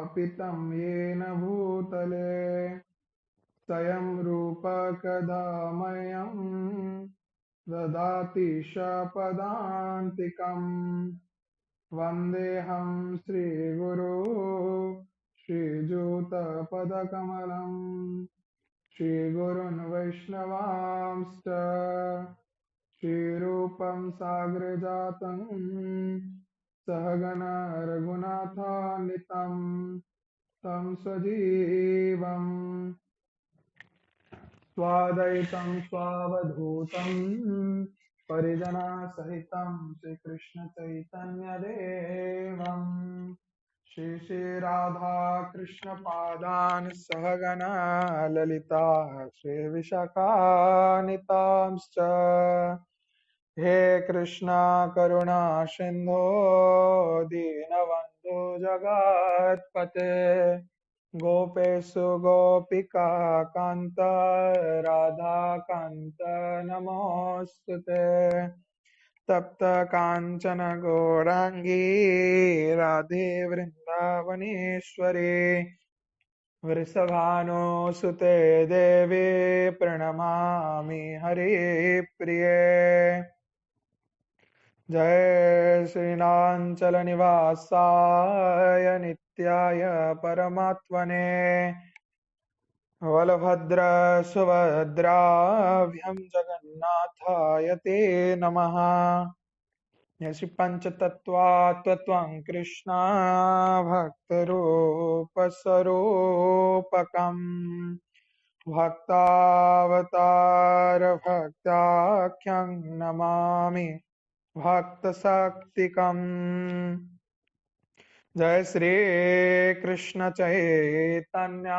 स्थापितं येन भूतले स्वयं रूप कदा मह्यं ददाति शपदान्तिकम् वन्देऽहं श्रीगुरो श्रीयुतपदकमलम् श्रीगुरुन् वैष्णवांश्च श्रीरूपं साग्रजातं सहगण रघुनाथान्वितं तं सजीवम् स्वाद्वैतं स्वावधूतं परिजनसहितं श्रीकृष्णचैतन्यदेवं श्री राधा कृष्ण पादान् सहगना ललिता श्रीविशाखान्वितांश्च हे कृष्णा करुणा सिन्धो दीनबन्धो जगत्पते गोपेषु गोपिका कान्त राधा कान्त नमोऽस्तुते तप्त काञ्चन गौराङ्गी राधे वृन्दावनेश्वरी वृषभानुसुते देवी प्रणमामि हरिप्रिये जय श्रीनाथचल निवासाय नित्याय परमात्मने बलभद्र सुभद्राभ्यां जगन्नाथाय ते नमः। श्री पंचतत्त्वात्वं कृष्णा भक्तरूप स्वरूपकम् भक्तावतार भक्ताख्यं नमामि भक्त शक्तिकम् जय श्री कृष्ण चैतन्य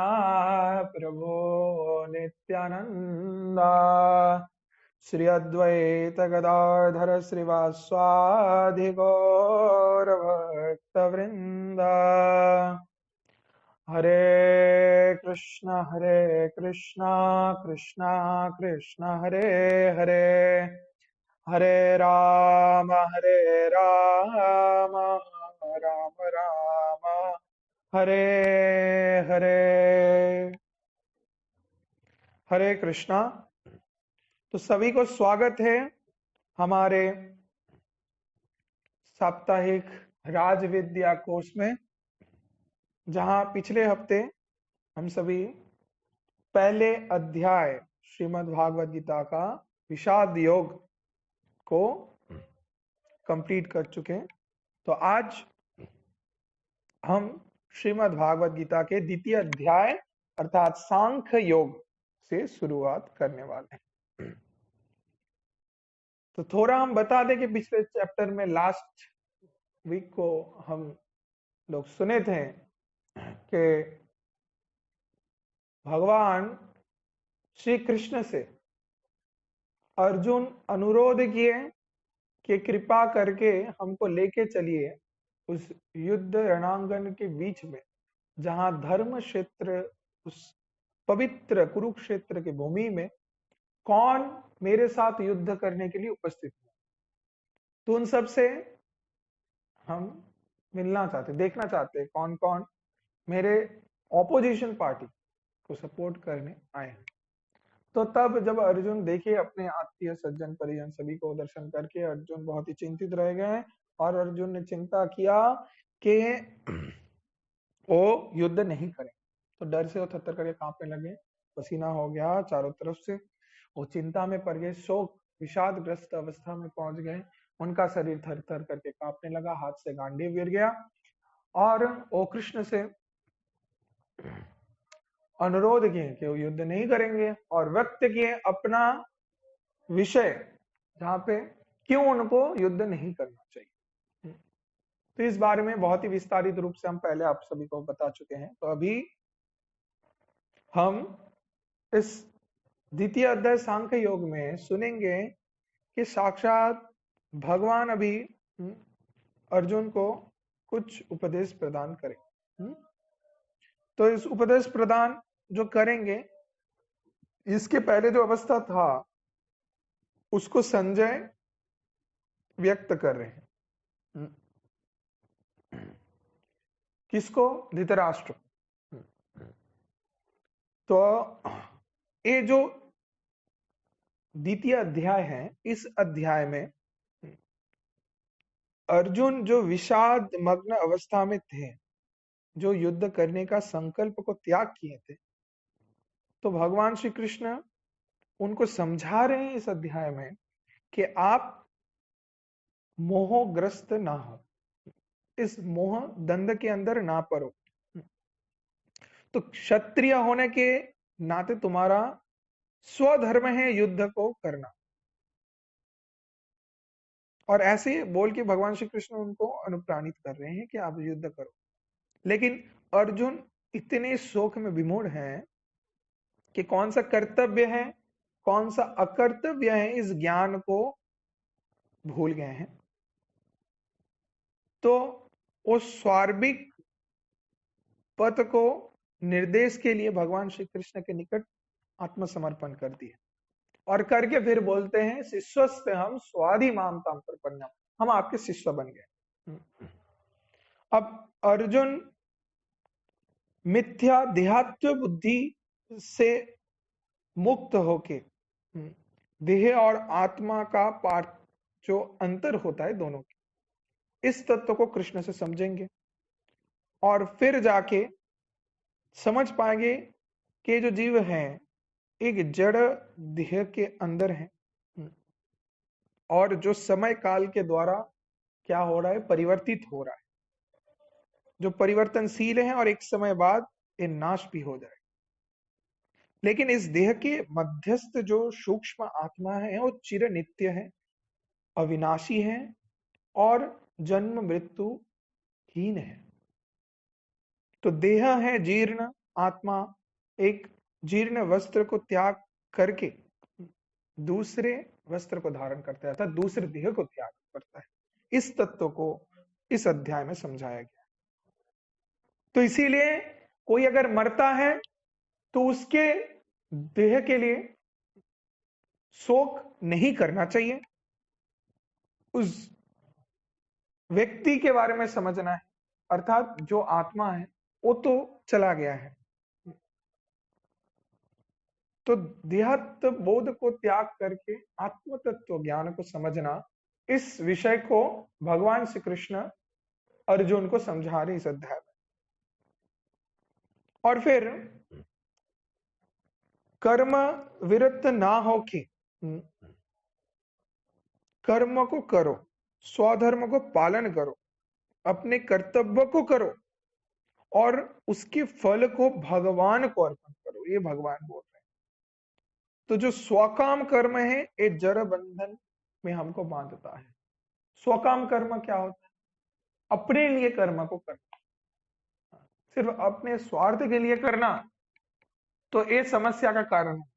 प्रभु नित्यानंदा श्री अद्वैत गदाधर श्रीवासादि गौर भक्त वृंदा हरे कृष्ण कृष्ण कृष्ण हरे हरे हरे राम राम राम हरे हरे हरे कृष्णा। तो सभी को स्वागत है हमारे साप्ताहिक राज विद्या कोर्स में, जहां पिछले हफ्ते हम सभी पहले अध्याय श्रीमद् भागवत गीता का विषाद योग को कंप्लीट कर चुके हैं। तो आज हम श्रीमद् भागवत गीता के द्वितीय अध्याय अर्थात सांख्य योग से शुरुआत करने वाले हैं। तो थोड़ा हम बता दें कि पिछले चैप्टर में लास्ट वीक को हम लोग सुने थे कि भगवान श्री कृष्ण से अर्जुन अनुरोध किए कि कृपा करके हमको लेके चलिए उस युद्ध रणांगन के बीच में, जहां धर्म क्षेत्र, उस पवित्र कुरुक्षेत्र की भूमि में कौन मेरे साथ युद्ध करने के लिए उपस्थित है। तो उन सब से हम मिलना चाहते, देखना चाहते कौन कौन मेरे ऑपोजिशन पार्टी को सपोर्ट करने आए हैं। तो तब जब अर्जुन देखे अपने आत्मीय सज्जन परिजन सभी को दर्शन करके अर्जुन बहुत ही चिंतित रह गए और अर्जुन ने चिंता किया कि वो युद्ध नहीं करें। तो डर से वो थरथर करके कांपने लगे, पसीना हो गया चारों तरफ से, वो चिंता में पड़ गए, शोक विषादग्रस्त अवस्था में पहुंच गए। उनका शरीर थर थर करके कांपने लगा, हाथ से गांडीव गिर गया और वो कृष्ण से अनुरोध किए कि वो युद्ध नहीं करेंगे और व्यक्त किए अपना विषय, जहां पे क्यों उनको युद्ध नहीं करना चाहिए। तो इस बारे में बहुत ही विस्तारित रूप से हम पहले आप सभी को बता चुके हैं। तो अभी हम इस द्वितीय अध्याय सांख्य योग में सुनेंगे कि साक्षात भगवान अभी अर्जुन को कुछ उपदेश प्रदान करें। तो इस उपदेश प्रदान जो करेंगे, इसके पहले जो अवस्था था उसको संजय व्यक्त कर रहे हैं। किसको? धृतराष्ट्र। तो ये जो द्वितीय अध्याय है, इस अध्याय में अर्जुन जो विषाद मग्न अवस्था में थे, जो युद्ध करने का संकल्प को त्याग किए थे, तो भगवान श्री कृष्ण उनको समझा रहे हैं इस अध्याय में कि आप मोहग्रस्त ना हो, इस मोह दंड के अंदर ना पड़ो। तो क्षत्रिय होने के नाते तुम्हारा स्वधर्म है युद्ध को करना, और ऐसे बोल के भगवान श्री कृष्ण उनको अनुप्राणित कर रहे हैं कि आप युद्ध करो। लेकिन अर्जुन इतने शोक में विमूढ़ हैं कि कौन सा कर्तव्य है, कौन सा अकर्तव्य है, इस ज्ञान को भूल गए हैं। तो उस स्वार्भिक पथ को निर्देश के लिए भगवान श्री कृष्ण के निकट आत्मसमर्पण कर दिया, और करके फिर बोलते हैं शिष्यस्ते हम स्वाधिमाम ताम प्रपन्नम, हम आपके शिष्य बन गए। अब अर्जुन मिथ्या देहात्व बुद्धि से मुक्त होके देह और आत्मा का पार्थ जो अंतर होता है दोनों के, इस तत्व को कृष्ण से समझेंगे और फिर जाके समझ पाएंगे कि जो जीव है एक जड़ देह के अंदर है, और जो समय काल के द्वारा क्या हो रहा है, परिवर्तित हो रहा है, जो परिवर्तनशील है और एक समय बाद ये नाश भी हो जाए। लेकिन इस देह के मध्यस्थ जो सूक्ष्म आत्मा है वो चिर नित्य है, अविनाशी है और जन्म मृत्यु हीन है। तो देह है जीर्ण, आत्मा एक जीर्ण वस्त्र को त्याग करके दूसरे वस्त्र को धारण करता है, अर्थात दूसरे देह को त्याग करता है। इस तत्व को इस अध्याय में समझाया गया। तो इसीलिए कोई अगर मरता है तो उसके देह के लिए शोक नहीं करना चाहिए, उस व्यक्ति के बारे में समझना है, अर्थात जो आत्मा है वो तो चला गया है। तो देहात्म बोध को त्याग करके आत्म तत्व ज्ञान को समझना, इस विषय को भगवान श्री कृष्ण अर्जुन को समझा रहे इस अध्याय में। और फिर कर्म विरत ना होके कर्म को करो, स्वधर्म को पालन करो, अपने कर्तव्य को करो और उसके फल को भगवान को अर्पण करो, ये भगवान बोल रहे हैं। तो जो स्वकाम कर्म है ये जड़ बंधन में हमको बांधता है। स्वकाम कर्म क्या होता है? अपने लिए कर्म को करना, सिर्फ अपने स्वार्थ के लिए करना, तो ये समस्या का कारण है।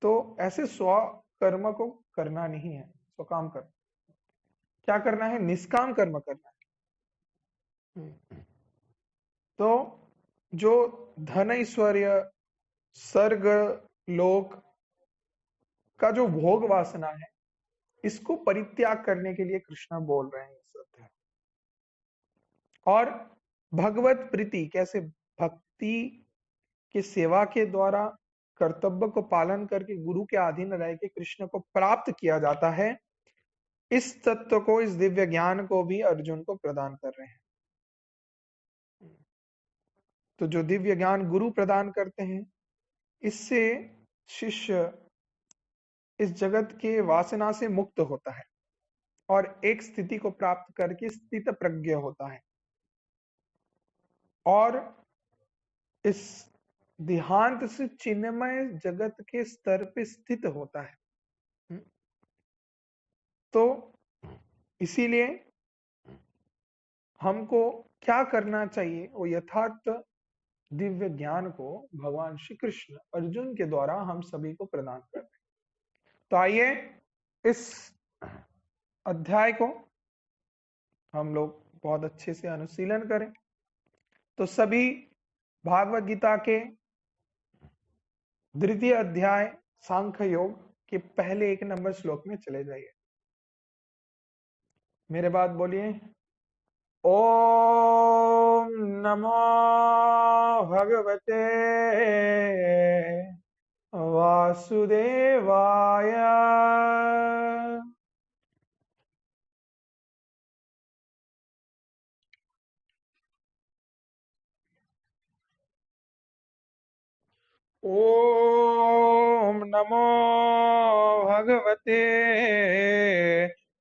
तो ऐसे स्व कर्म को करना नहीं है, स्वकाम कर्म क्या करना है, निष्काम कर्म करना है। तो जो धन ऐश्वर्य स्वर्ग लोक का जो भोग वासना है, इसको परित्याग करने के लिए कृष्ण बोल रहे हैं इस अध्याय। और भगवत प्रीति कैसे, भक्ति की सेवा के द्वारा कर्तव्य को पालन करके गुरु के अधीन रह के कृष्ण को प्राप्त किया जाता है, इस तत्व को, इस दिव्य ज्ञान को भी अर्जुन को प्रदान कर रहे हैं। तो जो दिव्य ज्ञान गुरु प्रदान करते हैं, इससे शिष्य इस जगत के वासना से मुक्त होता है और एक स्थिति को प्राप्त करके स्थित प्रज्ञ होता है और इस देहांत से चिन्मय जगत के स्तर पे स्थित होता है। तो इसीलिए हमको क्या करना चाहिए, वो यथार्थ दिव्य ज्ञान को भगवान श्री कृष्ण अर्जुन के द्वारा हम सभी को प्रदान कर रहे हैं। तो आइए इस अध्याय को हम लोग बहुत अच्छे से अनुशीलन करें। तो सभी भागवत गीता के द्वितीय अध्याय सांख्य योग के पहले 1 नंबर श्लोक में चले जाइए। मेरे बात बोलिए, ओम नमो भगवते वासुदेवाय। ओम नमो भगवते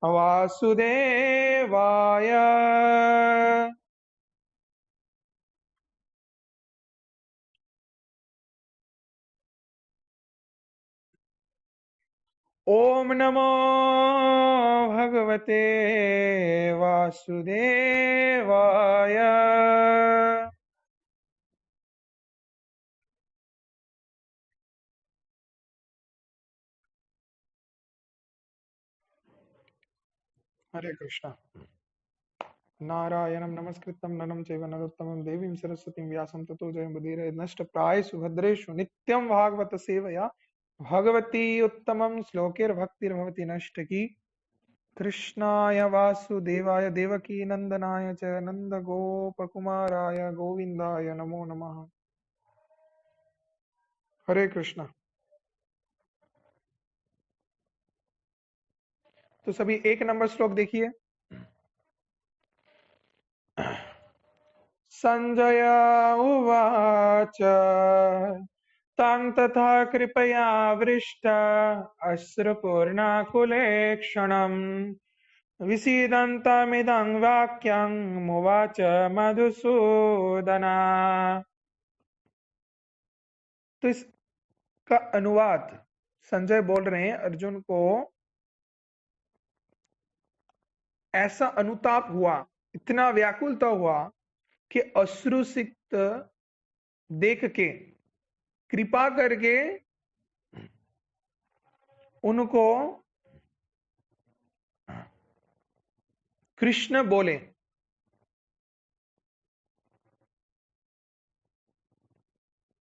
वासुदेवाय। ओम नमो भगवते वासुदेवाय। हरे कृष्णा। नारायणं नमस्कृतं नरं चैव नरोत्तमं देवीं सरस्वतीं व्यासं ततो जयमुदीरये नष्टप्रायेषु भद्रेषु नित्यं भागवत सेवया भगवती उत्तमं श्लोकैर्भक्तिर्भवति नष्टकी। कृष्णाय वासुदेवाय देवकी नंदनाय च नंदगोपकुमाराय गोविंदाय नमो नमः। हरे कृष्णा। तो सभी एक नंबर श्लोक देखिए। संजय उवाच तां तथा कृपयावृष्ट अश्रुपूर्णाकुलेक्षणम् विसीदन्तमिदं वाक्यं मुवाच मधुसूदना। तो इसका अनुवाद संजय बोल रहे हैं अर्जुन को ऐसा अनुताप हुआ, इतना व्याकुलता हुआ कि अश्रुसिक्त देख के कृपा करके उनको कृष्ण बोले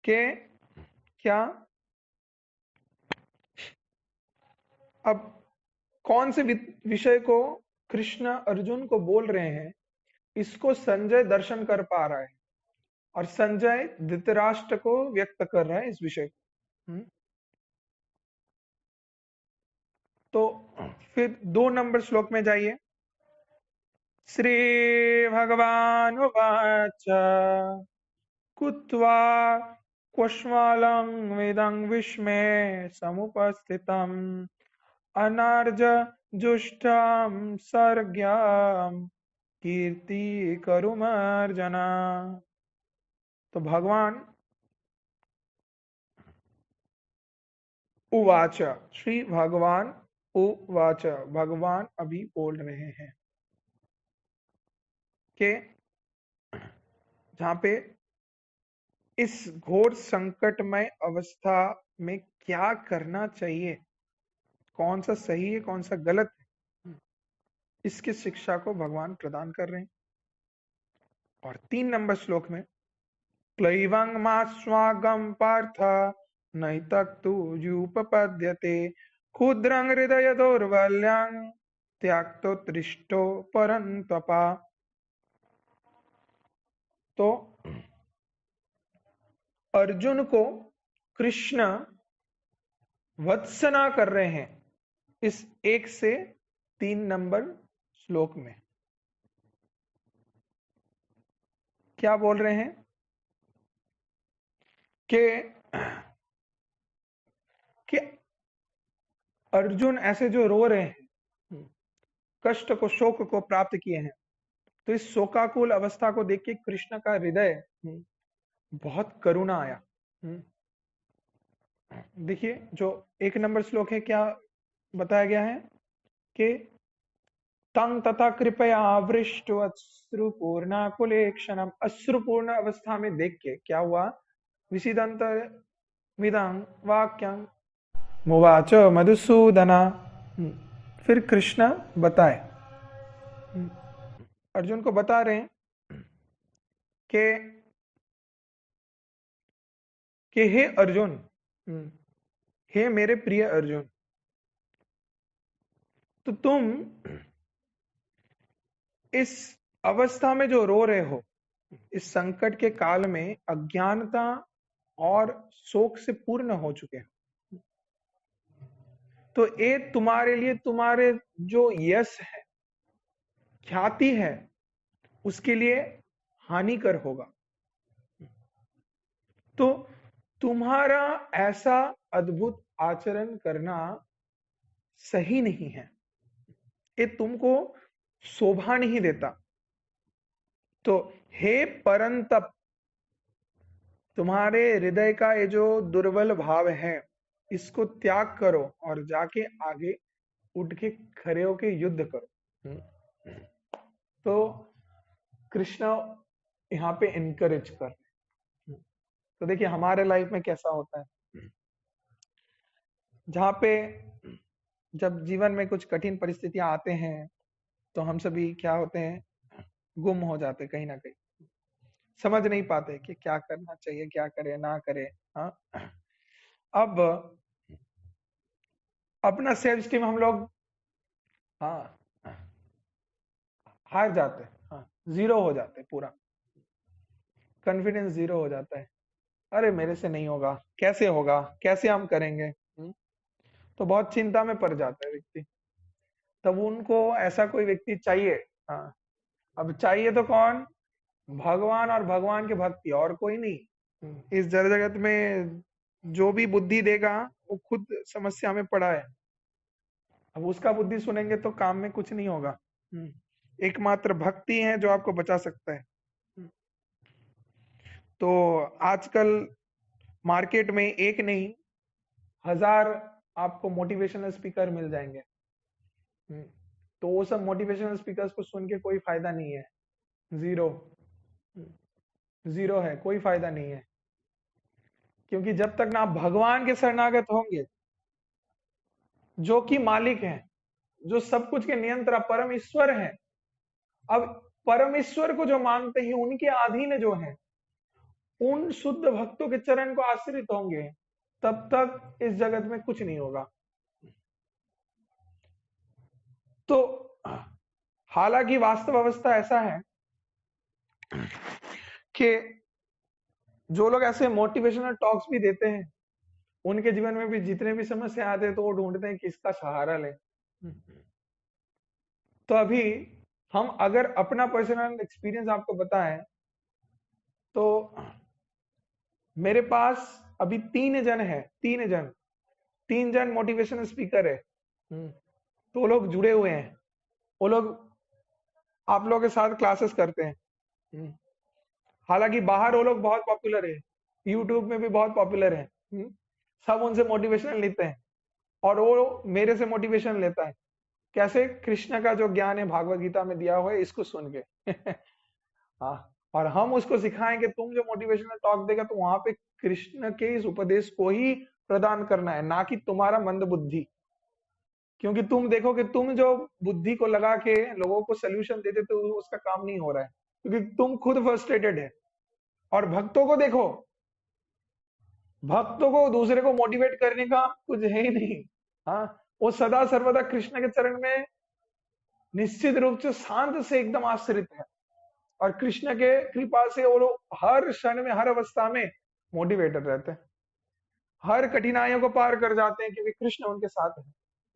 कि क्या अब कौन से विषय को कृष्ण अर्जुन को बोल रहे हैं, इसको संजय दर्शन कर पा रहा है और संजय धृतराष्ट्र को व्यक्त कर रहा है इस विषय को। तो फिर 2 नंबर श्लोक में जाइए। श्री भगवान उवाच कुत्वा क्वश्मालं वेदं विस्मे समुपस्थितम् अनार्ज जुष्टां सर्ग्यां कीर्ति करुमार्जना। तो भगवान उवाच, श्री भगवान उवाच, भगवान अभी बोल रहे हैं कि जहां पे इस घोर संकटमय अवस्था में क्या करना चाहिए, कौन सा सही है कौन सा गलत है, इसकी शिक्षा को भगवान प्रदान कर रहे हैं। और 3 नंबर श्लोक में क्लैवं मास्वागम पार्थ नैतक्तु युपपद्यते क्षुद्रं हृदय दौर्बल्यं त्याक्तो तृष्टो परन्तपा। तो अर्जुन को कृष्ण वत्सना कर रहे हैं इस 1 से 3 नंबर श्लोक में। क्या बोल रहे हैं कि अर्जुन ऐसे जो रो रहे हैं, कष्ट को शोक को प्राप्त किए हैं, तो इस शोकाकुल अवस्था को देख के कृष्ण का हृदय बहुत करुणा आया। देखिए जो 1 नंबर श्लोक है, क्या बताया गया है कि तंग तथा कृपया वृष्ट अश्रुपूर्णाकुलेक्षणम, अश्रुपूर्ण अवस्था में देख के क्या हुआ, विषिदंत मिदं वाक्यं मुवाच मधुसूदना। फिर कृष्ण बताए, अर्जुन को बता रहे हैं कि हे अर्जुन, हे मेरे प्रिय अर्जुन, तो तुम इस अवस्था में जो रो रहे हो, इस संकट के काल में अज्ञानता और शोक से पूर्ण हो चुके हैं, तो ये तुम्हारे लिए तुम्हारे जो यश है, ख्याति है, उसके लिए हानिकर होगा। तो तुम्हारा ऐसा अद्भुत आचरण करना सही नहीं है, ये तुमको शोभा नहीं देता। तो हे परंतप, तुम्हारे हृदय का ये जो दुर्बल भाव है, इसको त्याग करो और जाके आगे उठ के खड़े होके युद्ध करो। तो कृष्ण यहाँ पे इनकरेज कर रहे हैं। तो देखिए हमारे लाइफ में कैसा होता है, जहाँ पे जब जीवन में कुछ कठिन परिस्थितियां आते हैं, तो हम सभी क्या होते हैं, गुम हो जाते कहीं ना कहीं, समझ नहीं पाते कि क्या करना चाहिए, क्या करे ना करे। हाँ, अब अपना सेल्फ स्टीम हम लोग, हाँ, हार जाते हैं, हाँ, जीरो हो जाते हैं, पूरा कॉन्फिडेंस जीरो हो जाता है। अरे मेरे से नहीं होगा, कैसे होगा, कैसे हम करेंगे। तो बहुत चिंता में पड़ जाता है व्यक्ति। तब उनको ऐसा कोई व्यक्ति चाहिए। हाँ, अब चाहिए तो कौन, भगवान और भगवान की भक्ति, और कोई नहीं। इस जड़ जगत में जो भी बुद्धि देगा वो खुद समस्या में पड़ा है। अब उसका बुद्धि सुनेंगे तो काम में कुछ नहीं होगा। एकमात्र भक्ति है जो आपको बचा सकता है। तो आजकल मार्केट में एक नहीं, 1000 आपको मोटिवेशनल स्पीकर मिल जाएंगे। तो वो सब मोटिवेशनल स्पीकर्स को सुन के कोई फायदा नहीं है, जीरो, जीरो है, कोई फायदा नहीं है। क्योंकि जब तक ना आप भगवान के शरणागत होंगे, जो कि मालिक हैं, जो सब कुछ के नियंत्रण परम ईश्वर हैं। अब परम ईश्वर को जो मानते हैं, उनके अधीन जो है, उन शुद्ध भक्तों के चरण को आश्रित होंगे, तब तक इस जगत में कुछ नहीं होगा। तो हालांकि वास्तव अवस्था ऐसा है कि जो लोग ऐसे मोटिवेशनल टॉक्स भी देते हैं, उनके जीवन में भी जितने भी समस्या आते हैं, तो वो ढूंढते हैं किसका सहारा ले। तो अभी हम अगर अपना पर्सनल एक्सपीरियंस आपको बताएं, तो मेरे पास अभी 3 जन है, 3 जन मोटिवेशनल स्पीकर है। तो वो लोग जुड़े हुए हैं, वो लोग आप लोगों के साथ क्लासेस करते हैं। हालांकि बाहर वो लोग बहुत पॉपुलर है, यूट्यूब में भी बहुत पॉपुलर है। सब उनसे मोटिवेशन लेते हैं और वो मेरे से मोटिवेशन लेता है। कैसे, कृष्ण का जो ज्ञान है भागवत गीता में दिया हुआ है, इसको सुन के हाँ, और हम उसको सिखाएं कि तुम जो मोटिवेशनल टॉक देगा, तो वहां पे कृष्ण के इस उपदेश को ही प्रदान करना है, ना कि तुम्हारा मंद बुद्धि। क्योंकि तुम देखो कि तुम जो बुद्धि को लगा के लोगों को सोल्यूशन देते, तो उसका काम नहीं हो रहा है, क्योंकि तुम खुद फ्रस्ट्रेटेड है। और भक्तों को देखो, भक्तों को दूसरे को मोटिवेट करने का कुछ है ही नहीं। हाँ, वो सदा सर्वदा कृष्ण के चरण में निश्चित रूप से शांत से एकदम आश्रित है, और कृष्ण के कृपा से वो लोग हर क्षण में, हर अवस्था में मोटिवेटेड रहते हैं, हर कठिनाइयों को पार कर जाते हैं, क्योंकि कृष्ण उनके साथ है।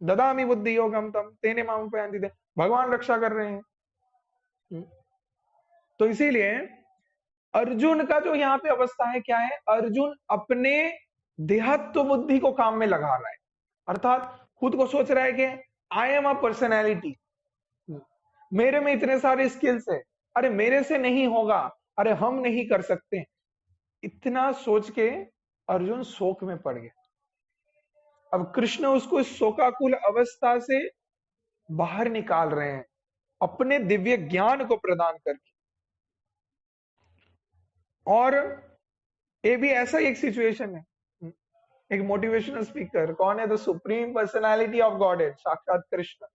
ददामी बुद्धि योगम तम तेने माम उपयांति ते, भगवान रक्षा कर रहे हैं। तो इसीलिए अर्जुन का जो यहाँ पे अवस्था है, क्या है, अर्जुन अपने देहत्व बुद्धि को काम में लगा रहा है। अर्थात खुद को सोच रहा है कि आई एम अ पर्सनैलिटी, मेरे में इतने सारे स्किल्स है, अरे मेरे से नहीं होगा, अरे हम नहीं कर सकते, इतना सोच के अर्जुन शोक में पड़ गया। अब कृष्ण उसको इस शोकाकुल अवस्था से बाहर निकाल रहे हैं, अपने दिव्य ज्ञान को प्रदान करके। और ये भी ऐसा ही एक सिचुएशन है, एक मोटिवेशनल स्पीकर कौन है, the supreme personality of God है, साक्षात कृष्ण।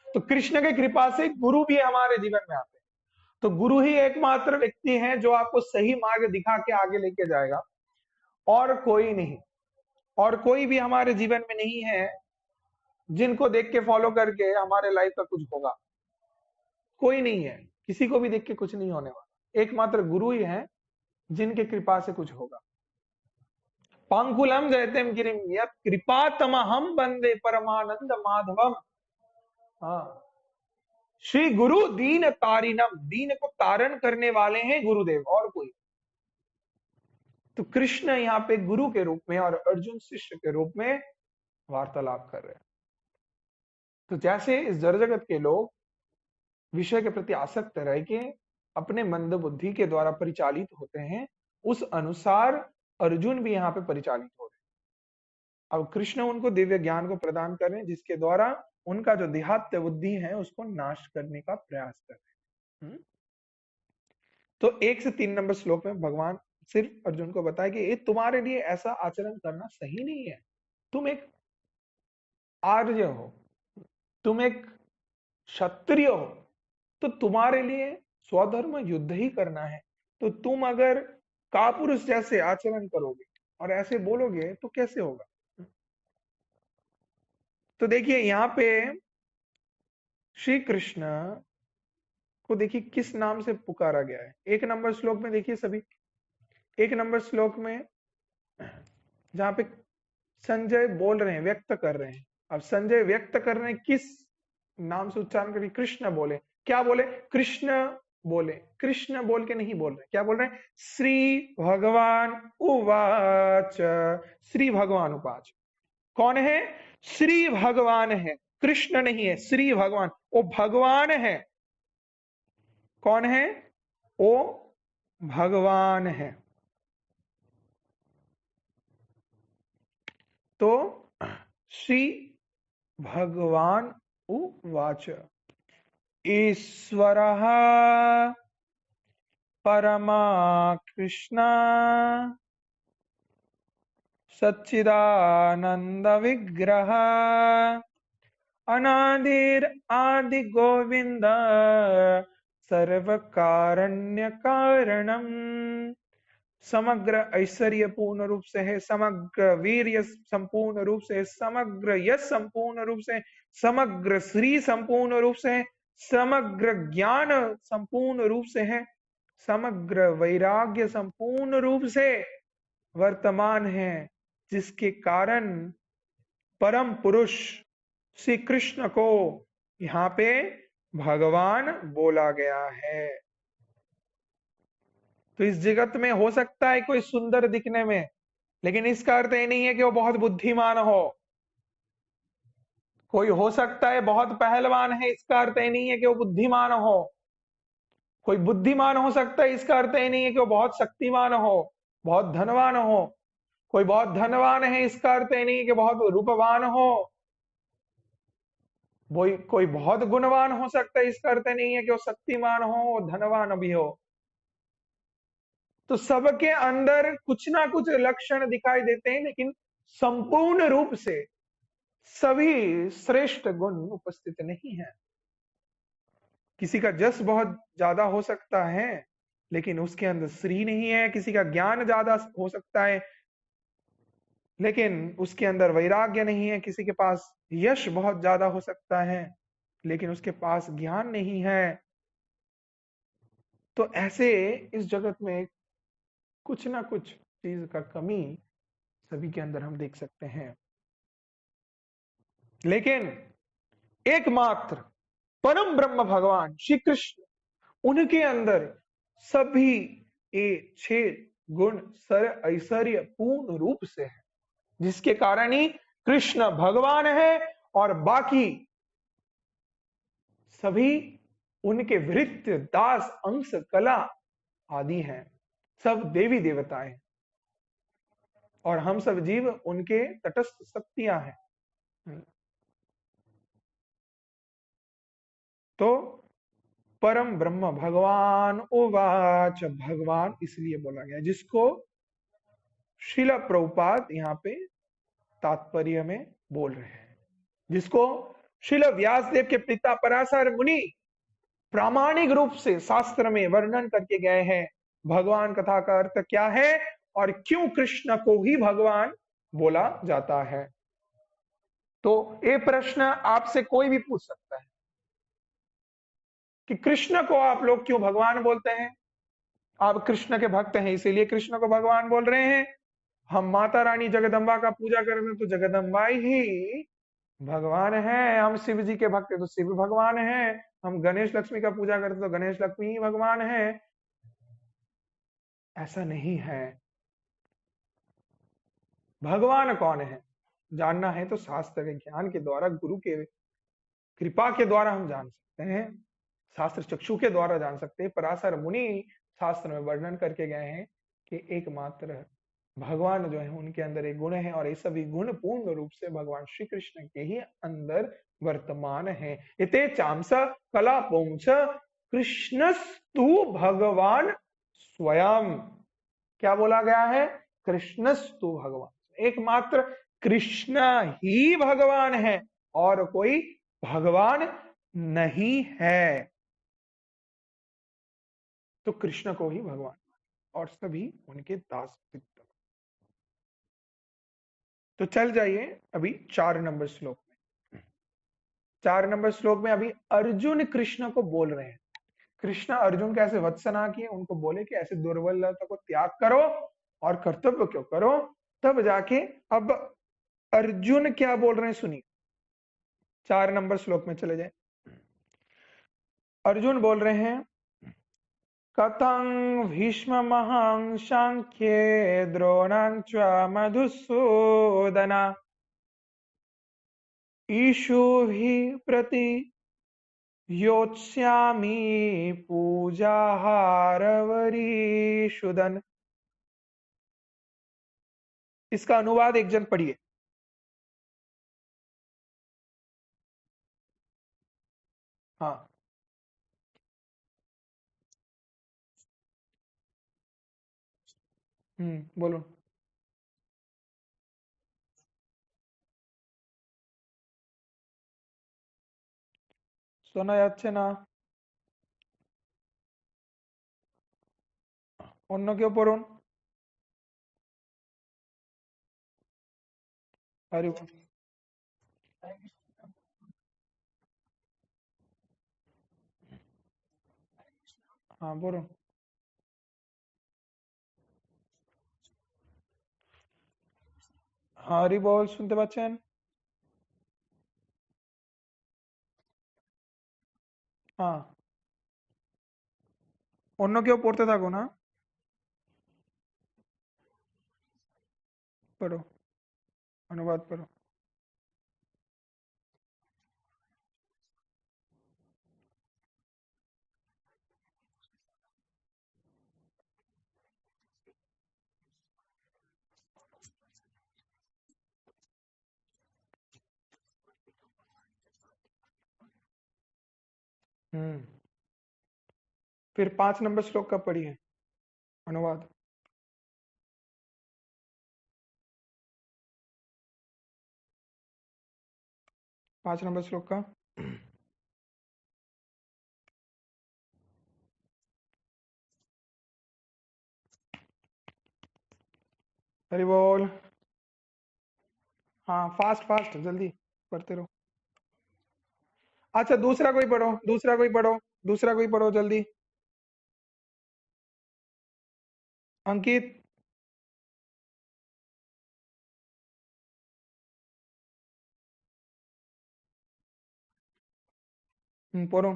तो कृष्ण की कृपा से गुरु भी हमारे जीवन में आते हैं। तो गुरु ही एकमात्र व्यक्ति है जो आपको सही मार्ग दिखा के आगे लेके जाएगा, और कोई नहीं। और कोई भी हमारे जीवन में नहीं है जिनको देख के फॉलो करके हमारे लाइफ का कुछ होगा। कोई नहीं है, किसी को भी देख के कुछ नहीं होने वाला, एकमात्र गुरु ही है जिनके कृपा से कुछ होगा। पांकुलम जयतेम गिरिम यत् कृपातमहम वंदे परमानंद माधवम। हाँ, श्री गुरु दीन तारिणम, दीन को तारण करने वाले हैं गुरुदेव, और कोई। तो कृष्ण यहाँ पे गुरु के रूप में और अर्जुन शिष्य के रूप में वार्तालाप कर रहे हैं। तो जैसे इस जड़ जगत के लोग विषय के प्रति आसक्त रह के अपने मंद बुद्धि के द्वारा परिचालित होते हैं, उस अनुसार अर्जुन भी यहाँ पे परिचालित हो रहे हैं। अब कृष्ण उनको दिव्य ज्ञान को प्रदान कर रहे हैं, जिसके द्वारा उनका जो देहात्य बुद्धि है उसको नाश करने का प्रयास कर रहे हैं। तो 1 से 3 नंबर श्लोक में भगवान सिर्फ अर्जुन को बताया कि ये तुम्हारे लिए ऐसा आचरण करना सही नहीं है। तुम एक आर्य हो, तुम एक क्षत्रिय हो, तो तुम्हारे लिए स्वधर्म युद्ध ही करना है। तो तुम अगर कापुरुष जैसे आचरण करोगे और ऐसे बोलोगे तो कैसे होगा। तो देखिए यहाँ पे श्री कृष्ण को देखिए किस नाम से पुकारा गया है। 1 नंबर श्लोक में देखिए सभी, 1 नंबर श्लोक में जहां पे संजय बोल रहे हैं, व्यक्त कर रहे हैं। अब संजय व्यक्त कर रहे हैं, किस नाम से उच्चारण करिए, कृष्ण बोले। क्या बोले, कृष्ण बोले, कृष्ण बोल के नहीं बोल रहे, क्या बोल रहे हैं, श्री भगवान उवाच, श्री भगवान उवाच। कौन है, श्री भगवान है, कृष्ण नहीं है, श्री भगवान, वो भगवान है। कौन है, वो भगवान है। तो श्री भगवान उवाच, ईश्वरः परमा कृष्ण सच्चिदानंद विग्रह अनादिर आदि गोविंद सर्व कारण्य कारणम। समग्र ऐश्वर्य पूर्ण रूप से है, समग्र वीर्य संपूर्ण रूप से, समग्र यश संपूर्ण रूप से, समग्र श्री संपूर्ण रूप से, समग्र ज्ञान संपूर्ण रूप से है, समग्र वैराग्य संपूर्ण रूप से वर्तमान है, जिसके कारण परम पुरुष श्री कृष्ण को यहाँ पे भगवान बोला गया है। तो इस जगत में हो सकता है कोई सुंदर दिखने में, लेकिन इसका अर्थ ये नहीं है कि वो बहुत बुद्धिमान हो। कोई हो सकता है बहुत पहलवान है, इसका अर्थ ये नहीं है कि वो बुद्धिमान हो। कोई बुद्धिमान हो सकता है, इसका अर्थ ये नहीं है कि वो बहुत शक्तिमान हो, बहुत धनवान हो। कोई बहुत धनवान है, इसका अर्थ ये नहीं है कि बहुत रूपवान हो। कोई बहुत गुणवान हो सकता है, इसका अर्थ नहीं है कि वो शक्तिमान हो, धनवान भी हो। तो सबके अंदर कुछ ना कुछ लक्षण दिखाई देते हैं, लेकिन संपूर्ण रूप से सभी श्रेष्ठ गुण उपस्थित नहीं है। किसी का जस बहुत ज्यादा हो सकता है, लेकिन उसके अंदर श्री नहीं है। किसी का ज्ञान ज्यादा हो सकता है, लेकिन उसके अंदर वैराग्य नहीं है। किसी के पास यश बहुत ज्यादा हो सकता है, लेकिन उसके पास ज्ञान नहीं है। तो ऐसे इस जगत में कुछ ना कुछ चीज का कमी सभी के अंदर हम देख सकते हैं। लेकिन एकमात्र परम ब्रह्म भगवान श्री कृष्ण, उनके अंदर सभी ये 6 गुण सर ऐश्वर्य पूर्ण रूप से है, जिसके कारण ही कृष्ण भगवान है और बाकी सभी उनके भृत्य दास अंश कला आदि हैं, सब देवी देवताएं, और हम सब जीव उनके तटस्थ शक्तियां हैं। तो परम ब्रह्म भगवान उवाच, भगवान इसलिए बोला गया, जिसको श्रील प्रभुपाद यहाँ पे तात्पर्य में बोल रहे हैं, जिसको श्रील व्यासदेव के पिता पराशर मुनि प्रामाणिक रूप से शास्त्र में वर्णन करके गए हैं। भगवान कथा का अर्थ क्या है और क्यों कृष्ण को ही भगवान बोला जाता है। तो ये प्रश्न आपसे कोई भी पूछ सकता है कि कृष्ण को आप लोग क्यों भगवान बोलते हैं? आप कृष्ण के भक्त हैं इसीलिए कृष्ण को भगवान बोल रहे हैं। हम माता रानी जगदम्बा का पूजा करते हैं तो जगदम्बा ही भगवान है। हम शिव जी के भक्त हैं तो शिव भगवान है। हम गणेश लक्ष्मी का पूजा करते हैं तो गणेश लक्ष्मी ही भगवान है। ऐसा नहीं है। भगवान कौन है जानना है तो शास्त्र के ज्ञान के द्वारा, गुरु के कृपा के द्वारा हम जान सकते हैं। शास्त्र चक्षु के द्वारा जान सकते हैं। पराशर मुनि शास्त्र में वर्णन करके गए हैं कि एकमात्र भगवान जो है उनके अंदर एक गुण है और ये सभी गुण पूर्ण रूप से भगवान श्री कृष्ण के ही अंदर वर्तमान है। इते चांस कला पुंस कृष्णस्तु भगवान स्वयं। क्या बोला गया है? कृष्णस्तु भगवान, एकमात्र कृष्ण ही भगवान है और कोई भगवान नहीं है। तो कृष्ण को ही भगवान और सभी उनके दास सिद्ध। तो चल जाइए अभी 4 नंबर श्लोक में। 4 नंबर श्लोक में अभी अर्जुन कृष्ण को बोल रहे हैं। कृष्ण अर्जुन के ऐसे वत्सना किए, उनको बोले कि ऐसे दुर्बलता को त्याग करो और कर्तव्य क्यों करो। तब जाके अब अर्जुन क्या बोल रहे हैं सुनिए। 4 नंबर श्लोक में चले जाए। अर्जुन बोल रहे हैं कथं भीष्ममहं शंख्ये द्रोणं च मधुसूदन ईशुभिः प्रति योत्स्यामि पूजाहारवरीषुदन। इसका अनुवाद एक जन पढ़िए। हाँ। बोलो। শোনা যাচ্ছে না। অন্য কেউ পড়ুন। হরি বল। हाँ बोलो। হরি বল শুনতে পাচ্ছেন? हाँ। অন্য কেউ পড়তে থাকুন। हाँ पढ़ो, अनुवाद पढ़ो। हम्म। फिर 5 नंबर श्लोक का पढ़िए अनुवाद। 5 नंबर श्लोक का। हरि बोल। हाँ फास्ट फास्ट जल्दी पढ़ते रहो। अच्छा दूसरा कोई पढ़ो, दूसरा कोई पढ़ो, दूसरा कोई पढ़ो जल्दी। अंकित। पढ़ो।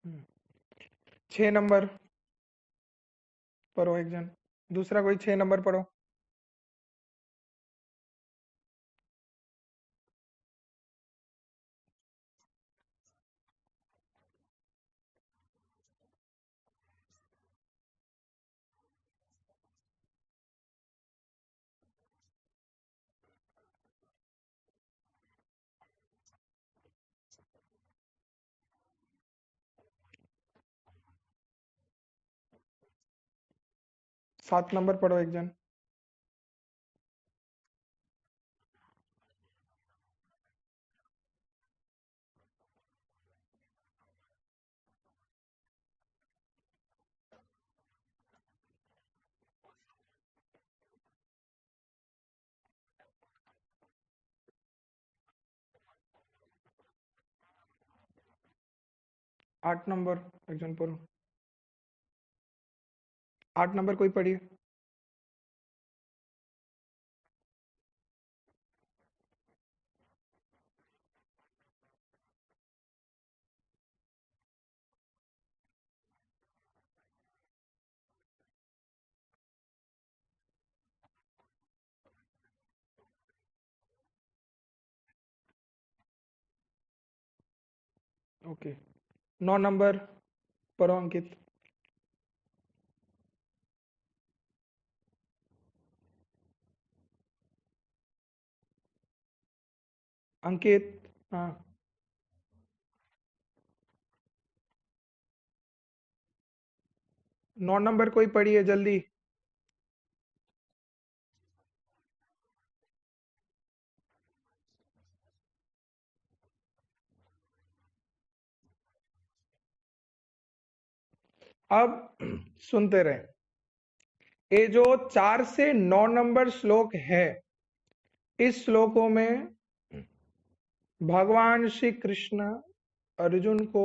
हम्म, 6 नंबर पढ़ो एक जन। दूसरा कोई 6 नंबर पढ़ो। 7 नंबर पढ़ो एक जन। 8 नंबर एक जन पढ़ो। 8 नंबर कोई पढ़िए। ओके, 9 नंबर पढ़ो अंकित। अंकित, हाँ। 9 नंबर कोई पढ़िए जल्दी। अब सुनते रहे। ये जो 4 से 9 नंबर श्लोक है, इस श्लोकों में भगवान श्री कृष्ण अर्जुन को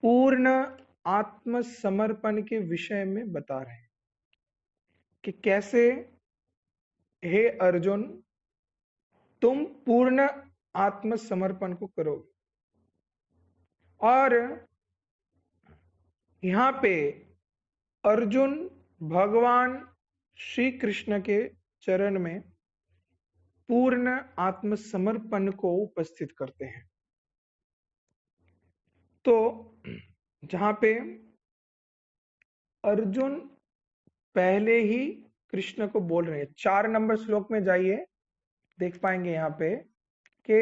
पूर्ण आत्मसमर्पण के विषय में बता रहे हैं कि कैसे, हे अर्जुन, तुम पूर्ण आत्मसमर्पण को करोगे। और यहाँ पे अर्जुन भगवान श्री कृष्ण के चरण में पूर्ण आत्मसमर्पण को उपस्थित करते हैं। तो जहां पे अर्जुन पहले ही कृष्ण को बोल रहे हैं, 4 नंबर श्लोक में जाइए, देख पाएंगे यहाँ पे कि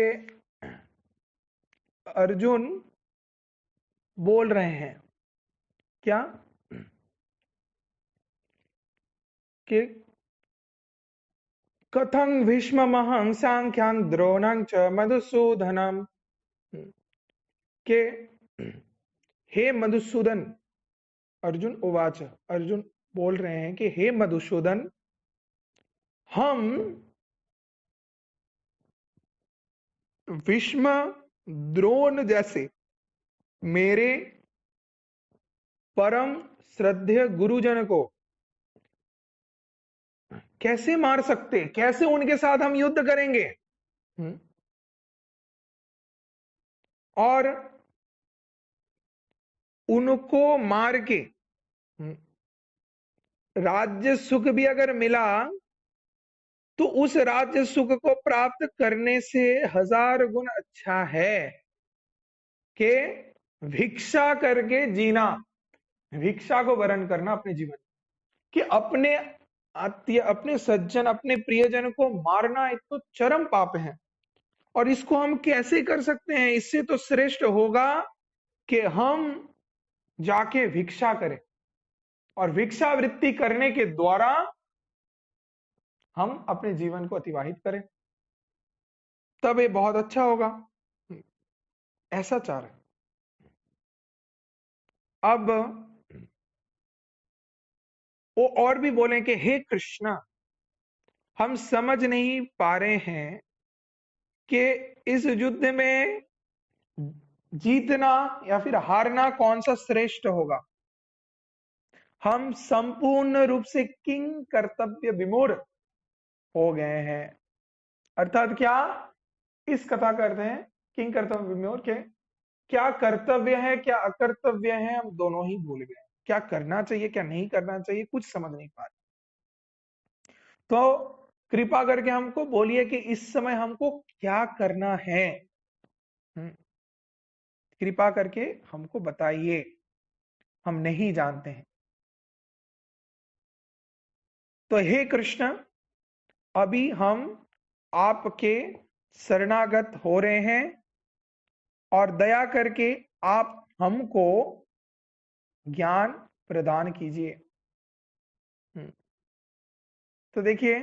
अर्जुन बोल रहे हैं क्या कि कथं भीष्ममहं सांख्यां द्रोणं च मधुसूदनम, के हे मधुसूदन, अर्जुन उवाच, अर्जुन बोल रहे हैं कि हे मधुसूदन, हम भीष्म द्रोण जैसे मेरे परम श्रद्धेय गुरुजन को कैसे मार सकते, कैसे उनके साथ हम युद्ध करेंगे। और उनको मार के राज्य सुख भी अगर मिला तो उस राज्य सुख को प्राप्त करने से 1000 गुण अच्छा है कि भिक्षा करके जीना, भिक्षा को वरण करना अपने जीवन, कि अपने आत्मीय, अपने सज्जन, अपने प्रियजन को मारना एक तो चरम पाप है। और इसको हम कैसे कर सकते हैं? इससे तो श्रेष्ठ होगा कि हम जाके भिक्षा करें और भिक्षावृत्ति करने के द्वारा हम अपने जीवन को अतिवाहित करें, तब ये बहुत अच्छा होगा। ऐसा चाह रहे। अब वो और भी बोले कि हे कृष्णा, हम समझ नहीं पा रहे हैं कि इस युद्ध में जीतना या फिर हारना कौन सा श्रेष्ठ होगा। हम संपूर्ण रूप से किंग कर्तव्य विमूढ़ हो गए हैं। अर्थात क्या इस कथा करते हैं, किंग कर्तव्य विमूढ़ के क्या कर्तव्य है क्या अकर्तव्य है, हम दोनों ही भूल गए। क्या करना चाहिए क्या नहीं करना चाहिए कुछ समझ नहीं पा रहे। तो कृपा करके हमको बोलिए कि इस समय हमको क्या करना है। कृपा करके हमको बताइए, हम नहीं जानते हैं। तो हे कृष्ण, अभी हम आपके शरणागत हो रहे हैं और दया करके आप हमको ज्ञान प्रदान कीजिए। तो देखिए,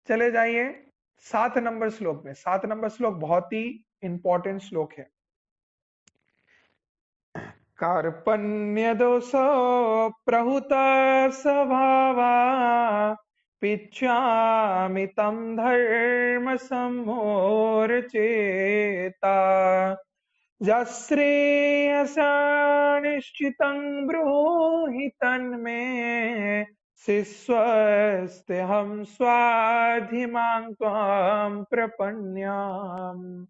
चले जाइए 7 नंबर श्लोक में। 7 नंबर श्लोक बहुत ही इंपॉर्टेंट श्लोक है। कार्पण्य दोषो प्रहुत स्वभावा पिच्छामि तं धर्म सम्मूर्छिता यश्रेयसा निश्चितं ब्रूहि तन्मे शिष्वस्तेऽहं स्वाधिमां त्वां प्रपन्याम्।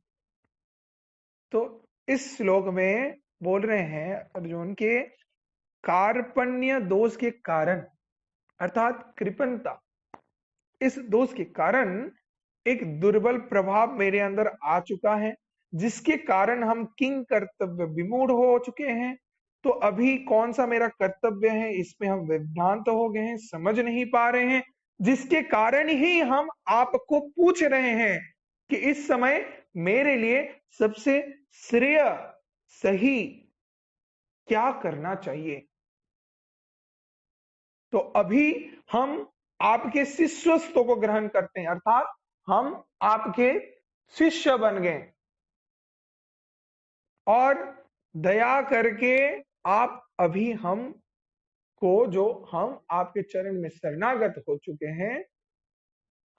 तो इस श्लोक में बोल रहे हैं अर्जुन के कार्पण्य दोष के कारण, अर्थात कृपणता, इस दोष के कारण एक दुर्बल प्रभाव मेरे अंदर आ चुका है, जिसके कारण हम किंग कर्तव्य विमूढ़ हो चुके हैं। तो अभी कौन सा मेरा कर्तव्य है, इसमें हम विभ्रांत हो गए हैं, समझ नहीं पा रहे हैं, जिसके कारण ही हम आपको पूछ रहे हैं कि इस समय मेरे लिए सबसे श्रेय सही क्या करना चाहिए। तो अभी हम आपके शिष्यत्व को ग्रहण करते हैं, अर्थात हम आपके शिष्य बन गए और दया करके आप अभी हम को, जो हम आपके चरण में शरणागत हो चुके हैं,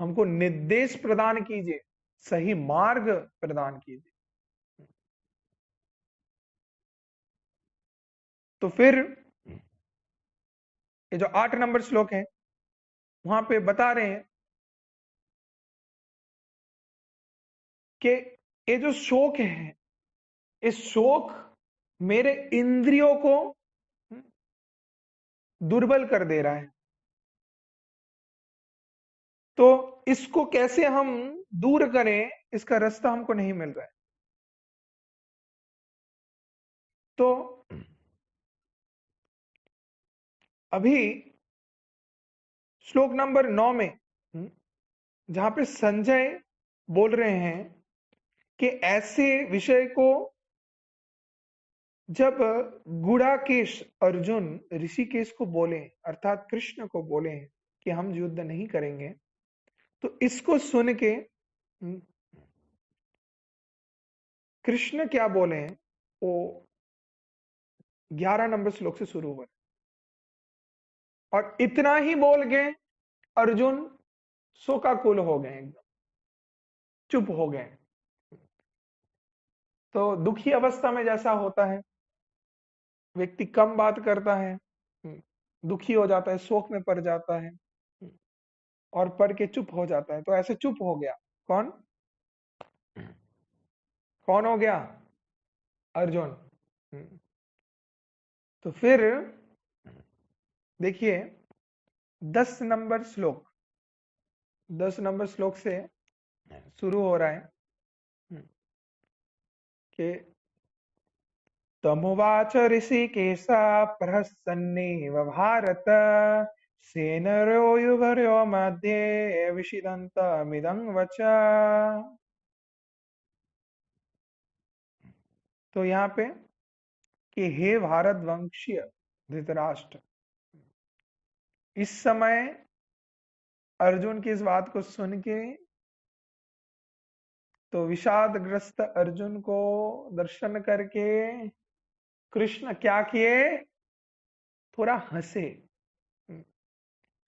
हमको निर्देश प्रदान कीजिए, सही मार्ग प्रदान कीजिए। तो फिर ये जो 8 नंबर श्लोक है वहां पे बता रहे हैं कि ये जो शोक है, इस शोक मेरे इंद्रियों को दुर्बल कर दे रहा है। तो इसको कैसे हम दूर करें, इसका रास्ता हमको नहीं मिल रहा है। तो अभी श्लोक नंबर 9 में जहां पे संजय बोल रहे हैं कि ऐसे विषय को जब गुड़ाकेश अर्जुन ऋषिकेश को बोले, अर्थात कृष्ण को बोले कि हम युद्ध नहीं करेंगे, तो इसको सुन के कृष्ण क्या बोले हैं वो 11 नंबर श्लोक से शुरू हुआ और इतना ही बोल गए अर्जुन शोकाकुल हो गए, एकदम चुप हो गए। तो दुखी अवस्था में जैसा होता है, व्यक्ति कम बात करता है, दुखी हो जाता है, शोक में पड़ जाता है और पढ़ के चुप हो जाता है। तो ऐसे चुप हो गया कौन, कौन हो गया, अर्जुन। तो फिर देखिए 10 नंबर श्लोक, 10 नंबर श्लोक से शुरू हो रहा है कि तमुवाच ऋषिकेश प्रहसन्नेव भारत सेनयोरुभयोर् मध्ये विषीदन्तमिदं वच। तो यहाँ पे कि हे भारत वंशीय धृतराष्ट्र, इस समय अर्जुन की इस बात को सुन के तो विषादग्रस्त अर्जुन को दर्शन करके कृष्ण क्या किए, थोड़ा हंसे।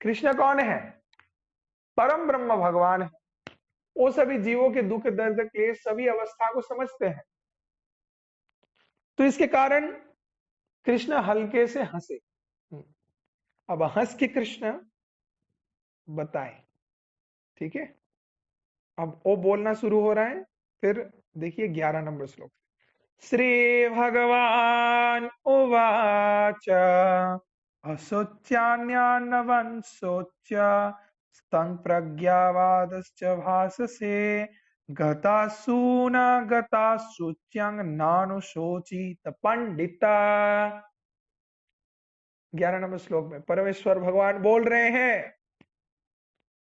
कृष्ण कौन है, परम ब्रह्म भगवान है, वो सभी जीवों के दुख दर्द क्लेश सभी अवस्था को समझते हैं। तो इसके कारण कृष्ण हल्के से हंसे। अब हंस के कृष्ण बताए, ठीक है। अब वो बोलना शुरू हो रहा है। फिर देखिए 11 नंबर श्लोक, श्री भगवान उवाच असोच्यान्यानवंशोच्य तं प्रज्ञावादश्च भाससे गतासून गतासूच्यं नानुशोचित पंडिता। 11 नंबर श्लोक में परमेश्वर भगवान बोल रहे हैं।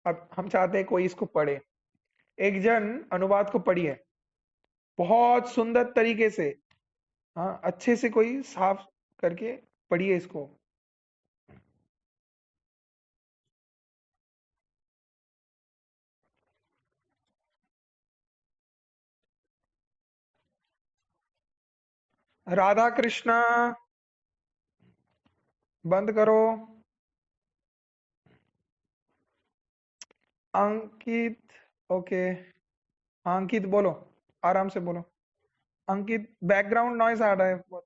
अब हम चाहते हैं कोई इसको पढ़े, एक जन अनुवाद को पढ़िए बहुत सुंदर तरीके से, हाँ अच्छे से कोई साफ करके पढ़िए इसको। राधा कृष्णा बंद करो। अंकित, ओके, हाँ, अंकित बोलो, आराम से बोलो। अंकित बैकग्राउंड नॉइस आ रहा है बहुत।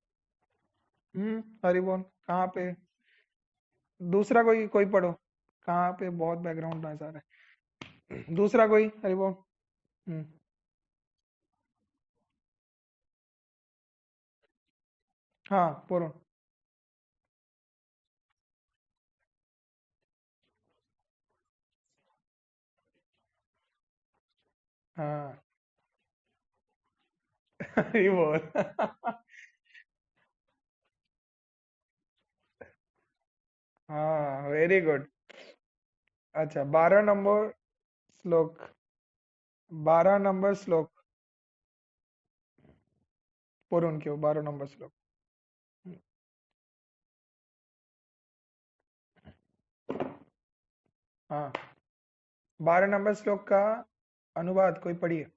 हरि बोल। कहाँ पे? दूसरा कोई कोई पढ़ो। कहाँ पे बहुत बैकग्राउंड नॉइस आ रहा है? दूसरा कोई हरि बोल। हम्म, हाँ पढ़ो। हाँ हरि बोल। हाँ वेरी गुड। अच्छा 12 नंबर श्लोक। 12 नंबर श्लोक। पूर्ण क्यों 12 नंबर श्लोक? हाँ 12 नंबर श्लोक का अनुवाद कोई पढ़िए।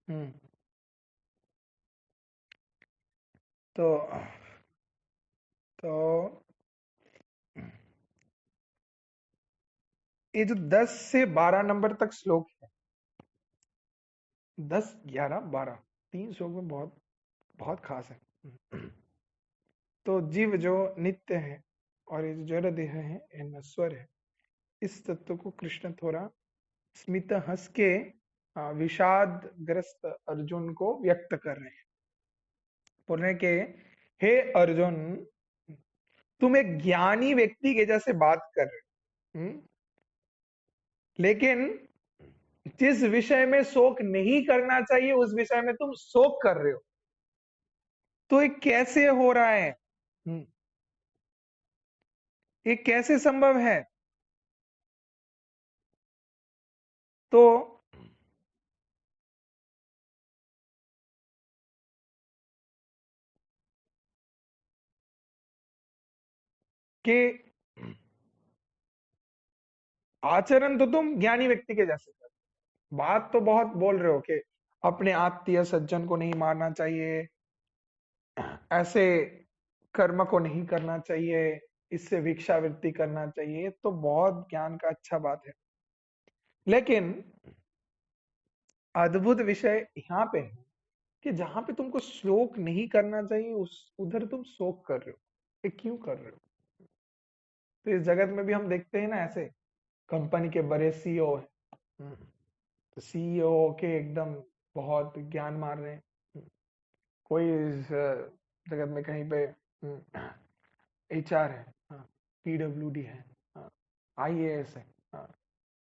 हम्म। तो तो ये जो 10 से 12 नंबर तक श्लोक है, 10, 11, 12, 3 श्लोक में बहुत बहुत खास है। तो जीव जो नित्य है और ये जो जड़ देह है ये नश्वर है, इस तत्व को कृष्ण थोड़ा स्मित हंस के विषाद ग्रस्त अर्जुन को व्यक्त कर रहे हैं। बोल रहे हैं कि हे अर्जुन, तुम एक ज्ञानी व्यक्ति के जैसे बात कर रहे हो, लेकिन जिस विषय में शोक नहीं करना चाहिए उस विषय में तुम शोक कर रहे हो। तो ये कैसे हो रहा है? ये कैसे संभव है? तो कि आचरण तो तुम ज्ञानी व्यक्ति के जैसे कर, बात तो बहुत बोल रहे हो कि अपने आत्मीय सज्जन को नहीं मारना चाहिए, ऐसे कर्म को नहीं करना चाहिए, इससे भिक्षावृत्ति करना चाहिए, ये तो बहुत ज्ञान का अच्छा बात है। लेकिन अद्भुत विषय यहाँ पे है कि जहां पे तुमको शोक नहीं करना चाहिए उस उधर तुम शोक कर रहे हो। ये क्यों कर रहे हो? तो इस जगत में भी हम देखते हैं ना, ऐसे कंपनी के बड़े सीईओ हैं, तो सीईओ के एकदम बहुत ज्ञान मार रहे हैं। कोई इस जगत में कहीं पे एचआर है, हाँ, पीडब्ल्यूडी है, हाँ, आईएएस है, हाँ,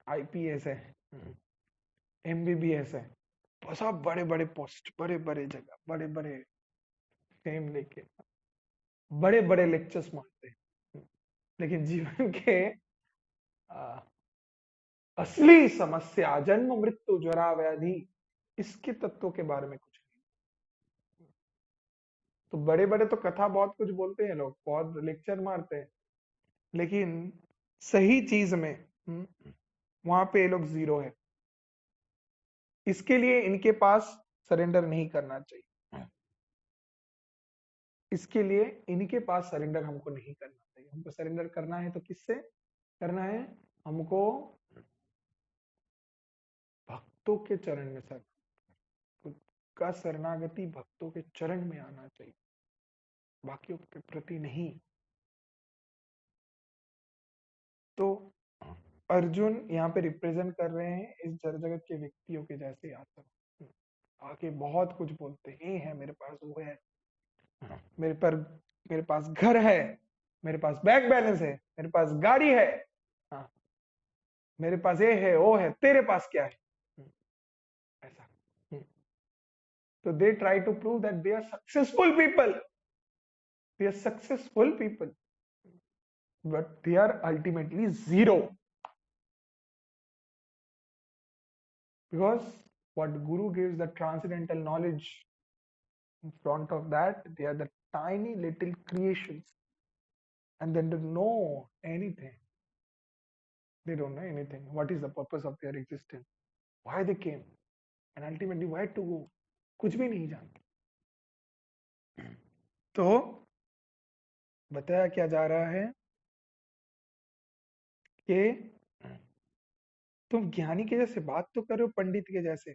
आईपीएस है, एमबीबीएस है, सब बड़े बड़े पोस्ट, बड़े बड़े जगह, बड़े बड़े फेम लेके बड़े बड़े लेक्चर्स मारते हैं। लेकिन जीवन के आ, असली समस्या जन्म मृत्यु जरा व्याधि, इसके तत्वों के बारे में कुछ नहीं। तो बड़े बड़े तो कथा बहुत कुछ बोलते हैं, लोग बहुत लेक्चर मारते हैं, लेकिन सही चीज में वहां पे ये लोग जीरो है। इसके लिए इनके पास सरेंडर नहीं करना चाहिए। इसके लिए इनके पास सरेंडर हमको नहीं करना चाहिए। हमको सरेंडर करना है तो किससे करना है? हमको भक्तों के चरण में सर, खुद का शरणागति भक्तों के चरण में आना चाहिए, बाकियों के प्रति नहीं। तो अर्जुन यहाँ पे रिप्रेजेंट कर रहे हैं इस जड़ जगत के व्यक्तियों के जैसे आचरण। आके बहुत कुछ बोलते हैं, ये है मेरे पास, वो है, मेरे पर, मेरे पास घर है, मेरे पास बैंक बैलेंस है, मेरे पास गाड़ी है, हाँ, मेरे पास ये है वो है, तेरे पास क्या है? ऐसा। तो they try to prove that they are successful people, they are successful people, but they are ultimately zero, because what guru gives the transcendental knowledge, in front of that they are the tiny little creations, and they don't know anything. They don't know anything. What is the purpose of their existence? Why they came? And ultimately where to go? कुछ भी नहीं जानते। तो बताया क्या जा रहा है कि तुम ज्ञानी के जैसे बात तो कर रहे हो, पंडित के जैसे,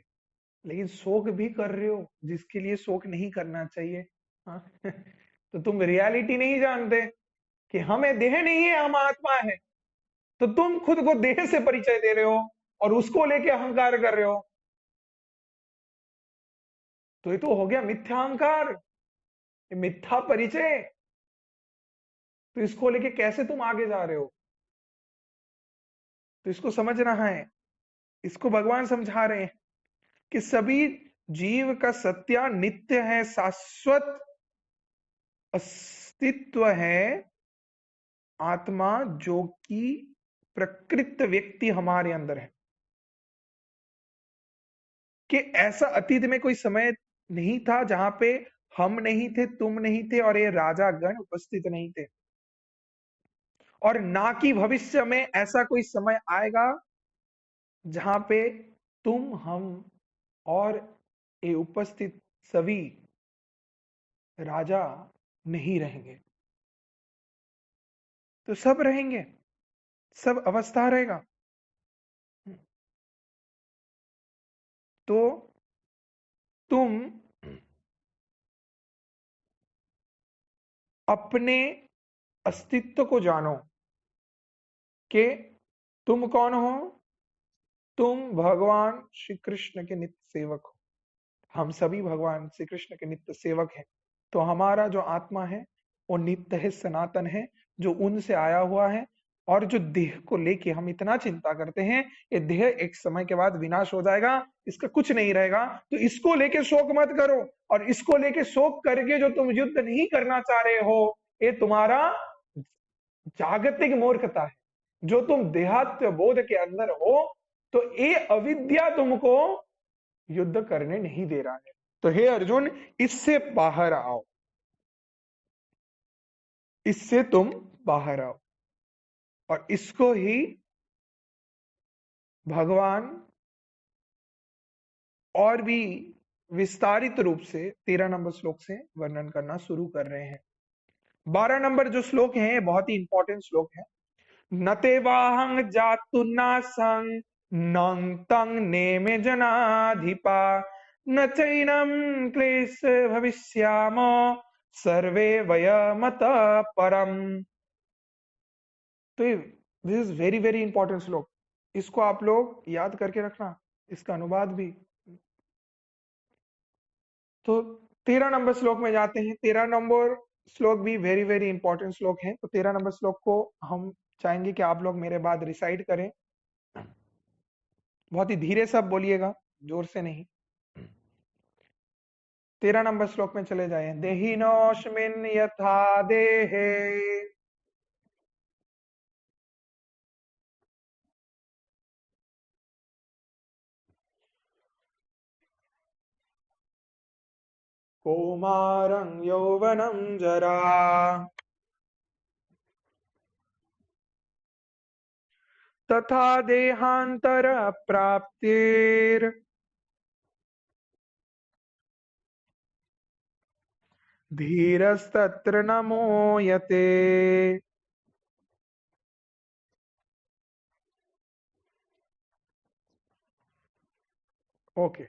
लेकिन शोक भी कर रहे हो जिसके लिए शोक नहीं करना चाहिए। हाँ? तो तुम रियलिटी नहीं जानते कि हमें देह नहीं है, हम आत्मा है। तो तुम खुद को देह से परिचय दे रहे हो और उसको लेके अहंकार कर रहे हो। तो ये तो हो गया मिथ्या अहंकार, ये मिथ्या परिचय। तो इसको लेके कैसे तुम आगे जा रहे हो? तो इसको समझना है, इसको भगवान समझा रहे हैं कि सभी जीव का सत्य नित्य है, शाश्वत अस्तित्व है आत्मा, जो कि प्रकृत व्यक्ति हमारे अंदर है। कि ऐसा अतीत में कोई समय नहीं था जहां पे हम नहीं थे, तुम नहीं थे और ये राजा गण उपस्थित नहीं थे, और ना कि भविष्य में ऐसा कोई समय आएगा जहां पे तुम, हम और ये उपस्थित सभी राजा नहीं रहेंगे। तो सब रहेंगे, सब अवस्था रहेगा। तो तुम अपने अस्तित्व को जानो कि तुम कौन हो। तुम भगवान श्री कृष्ण के नित्य सेवक हो। हम सभी भगवान श्री कृष्ण के नित्य सेवक हैं। तो हमारा जो आत्मा है वो नित्य है, सनातन है, जो उनसे आया हुआ है। और जो देह को लेके हम इतना चिंता करते हैं, ये देह एक समय के बाद विनाश हो जाएगा, इसका कुछ नहीं रहेगा, तो इसको लेके शोक मत करो। और इसको लेके शोक करके जो तुम युद्ध नहीं करना चाह रहे हो, ये तुम्हारा जागतिक मूर्खता है। जो तुम देहात्म बोध के अंदर हो, तो ये अविद्या तुमको युद्ध करने नहीं दे रहा है। तो हे अर्जुन, इससे बाहर आओ, इससे तुम बाहर आओ। और इसको ही भगवान और भी विस्तारित रूप से 13 नंबर श्लोक से वर्णन करना शुरू कर रहे हैं। 12 नंबर जो श्लोक है बहुत ही इंपॉर्टेंट श्लोक है। नते वाहंग जातु नासं नंग तंग नेमे जनाधिपा न चैनम क्लेश भविष्यामो सर्वे वयमत परम। तो this is very very important श्लोक। इसको आप लोग याद करके रखना, इसका अनुवाद भी। तो 13 नंबर श्लोक में जाते हैं। 13 नंबर श्लोक भी वेरी वेरी इंपॉर्टेंट श्लोक है। तो 13 नंबर श्लोक को हम चाहेंगे कि आप लोग मेरे बाद रिसाइड करें। बहुत ही धीरे सब बोलिएगा, जोर से नहीं। 13 नंबर श्लोक में चले जाए। देहिनोऽस्मिन् यथा देहे कौमारं यौवनं जरा तथा देहांतर प्राप्तिर धीरस्तत्र न मोयते। ओके।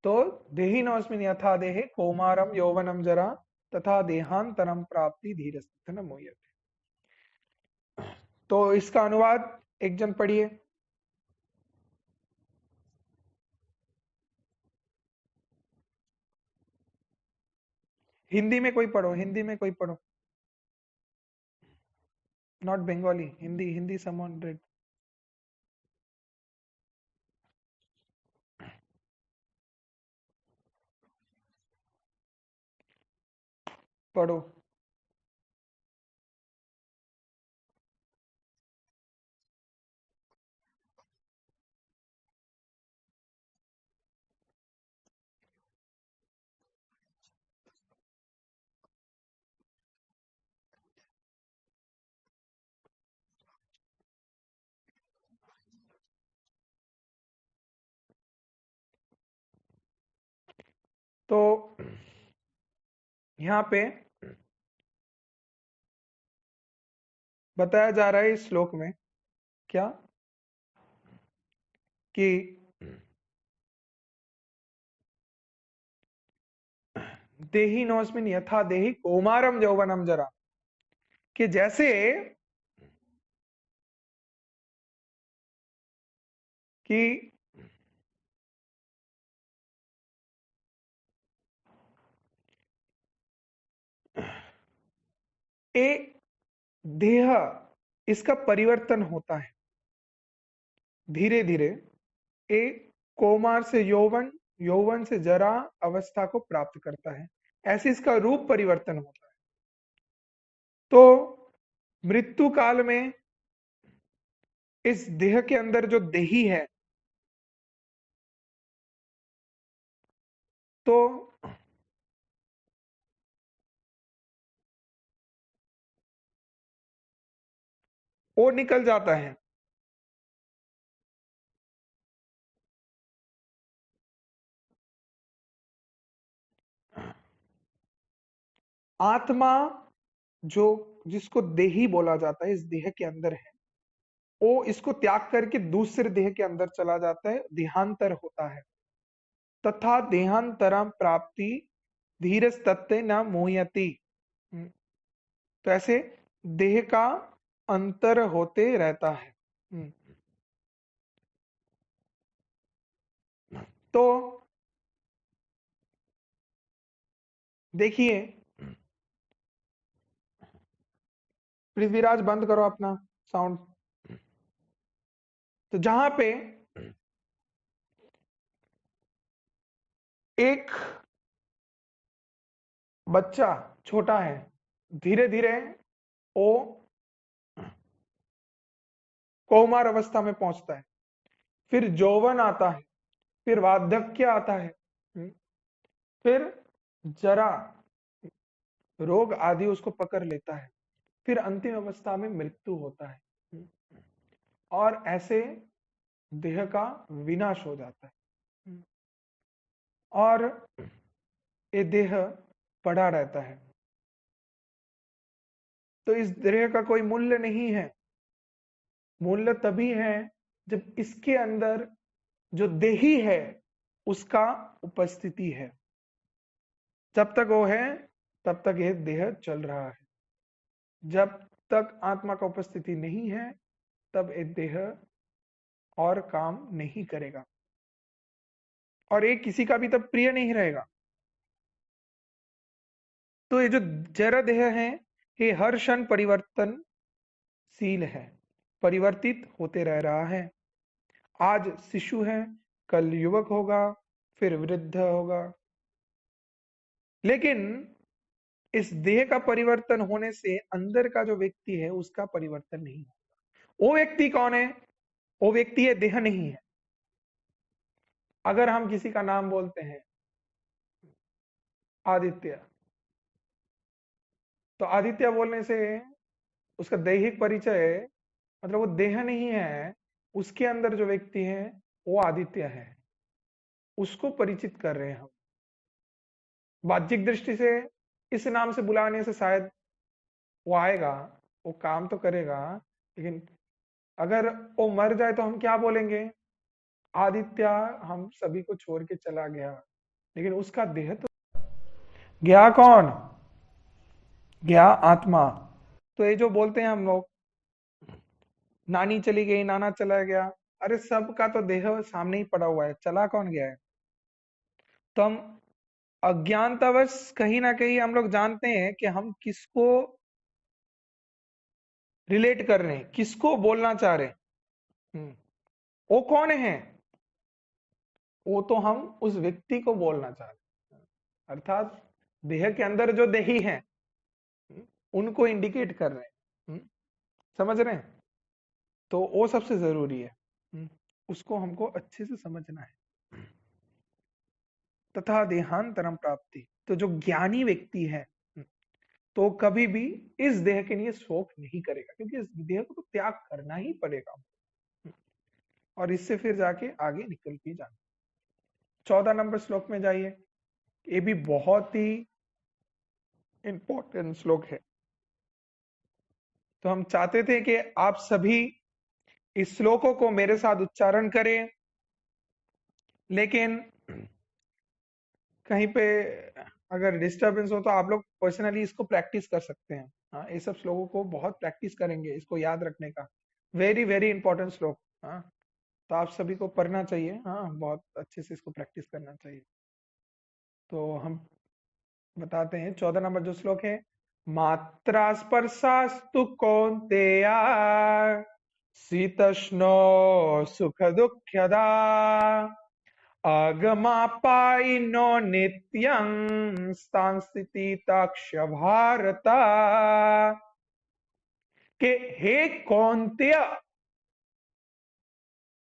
तो देहिनोऽस्मिन् यथा देहे कौमारं यौवनं जरा तथा देहांतरम प्राप्ति धीरस्तत्र न मोयते। तो इसका अनुवाद एक जन पढ़िए। हिंदी में कोई पढ़ो, हिंदी में कोई पढ़ो। Not Bengali, Hindi, Hindi someone red. पढ़ो। तो यहाँ पे बताया जा रहा है इस श्लोक में क्या कि देहि नोस्मिन यथा देहि कौमारम यौवनम जरा, कि जैसे कि एक देह इसका परिवर्तन होता है धीरे धीरे, एक कौमार से यौवन, यौवन से जरा अवस्था को प्राप्त करता है, ऐसे इसका रूप परिवर्तन होता है। तो मृत्यु काल में इस देह के अंदर जो देही है तो वो निकल जाता है। आत्मा जो जिसको देही बोला जाता है इस देह के अंदर है, वो इसको त्याग करके दूसरे देह के अंदर चला जाता है, देहांतर होता है। तथा देहांतरम प्राप्ति धीरज तत्ते न मोहयति। तो ऐसे देह का अंतर होते रहता है। तो देखिए, पृथ्वीराज बंद करो अपना साउंड। तो जहां पे एक बच्चा छोटा है, धीरे धीरे वो कौमार अवस्था में पहुंचता है, फिर यौवन आता है, फिर वार्धक्य आता है, फिर जरा रोग आदि उसको पकड़ लेता है, फिर अंतिम अवस्था में मृत्यु होता है और ऐसे देह का विनाश हो जाता है और ये देह पड़ा रहता है। तो इस देह का कोई मूल्य नहीं है। मूल्य तभी है जब इसके अंदर जो देही है उसका उपस्थिति है। जब तक वो है तब तक ये देह चल रहा है, जब तक आत्मा का उपस्थिति नहीं है तब ये देह और काम नहीं करेगा और ये किसी का भी तब प्रिय नहीं रहेगा। तो ये जो जड़ देह है ये हर क्षण परिवर्तनशील है, परिवर्तित होते रह रहा है। आज शिशु है, कल युवक होगा, फिर वृद्ध होगा। लेकिन इस देह का परिवर्तन होने से अंदर का जो व्यक्ति है उसका परिवर्तन नहीं होगा। वो व्यक्ति कौन है? वो व्यक्ति है, देह नहीं है। अगर हम किसी का नाम बोलते हैं आदित्य, तो आदित्य बोलने से उसका दैहिक परिचय मतलब वो देह नहीं है, उसके अंदर जो व्यक्ति है वो आदित्य है, उसको परिचित कर रहे हैं हम। बाह्यिक दृष्टि से इस नाम से बुलाने से शायद वो आएगा, वो काम तो करेगा, लेकिन अगर वो मर जाए तो हम क्या बोलेंगे? आदित्य हम सभी को छोड़ के चला गया, लेकिन उसका देह तो गया। कौन गया? आत्मा। तो ये जो बोलते हैं हम लोग, नानी चली गई, नाना चला गया, अरे सबका तो देह सामने ही पड़ा हुआ है, चला कौन गया है? तो हम अज्ञानतावश कहीं ना कहीं हम लोग जानते हैं कि हम किसको रिलेट कर रहे हैं, किसको बोलना चाह रहे हैं। वो कौन है? वो तो हम उस व्यक्ति को बोलना चाह रहे हैं, अर्थात देह के अंदर जो देही है उनको इंडिकेट कर रहे हैं। समझ रहे हैं? तो वो सबसे जरूरी है, उसको हमको अच्छे से समझना है। तथा देहांतरम प्राप्ति, तो जो ज्ञानी व्यक्ति है तो कभी भी इस देह के लिए शोक नहीं करेगा, क्योंकि इस देह को तो त्याग करना ही पड़ेगा और इससे फिर जाके आगे निकल भी जाना। 14 नंबर श्लोक में जाइए, ये भी बहुत ही इंपॉर्टेंट श्लोक है। तो हम चाहते थे कि आप सभी इस श्लोकों को मेरे साथ उच्चारण करें, लेकिन कहीं पे अगर डिस्टरबेंस हो तो आप लोग पर्सनली इसको प्रैक्टिस कर सकते हैं। हाँ, ये सब श्लोकों को बहुत प्रैक्टिस करेंगे इसको याद रखने का। वेरी वेरी इंपॉर्टेंट श्लोक। हाँ, तो आप सभी को पढ़ना चाहिए। हाँ, बहुत अच्छे से इसको प्रैक्टिस करना चाहिए। तो हम बताते हैं 14 नंबर जो श्लोक है, मात्रा स्पर्शास्तु कौन्तेया शीतोष्णो सुख दुःखदा आगमापायिनो नित्यं सांस्थितिताक्ष भारता। के हे कौन्तेय,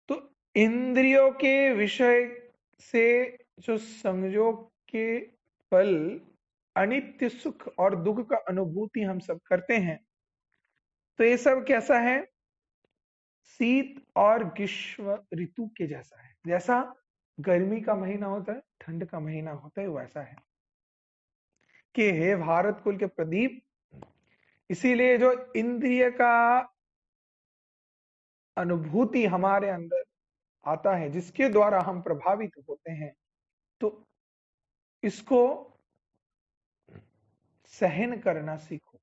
तो इंद्रियों के विषय से जो संयोग के फल अनित्य सुख और दुख का अनुभूति हम सब करते हैं, तो ये सब कैसा है, शीत और ग्रीष्म ऋतु के जैसा है। जैसा गर्मी का महीना होता है, ठंड का महीना होता है, वैसा है। कि हे भारत कुल के प्रदीप, इसीलिए जो इंद्रिय का अनुभूति हमारे अंदर आता है, जिसके द्वारा हम प्रभावित होते हैं, तो इसको सहन करना सीखो,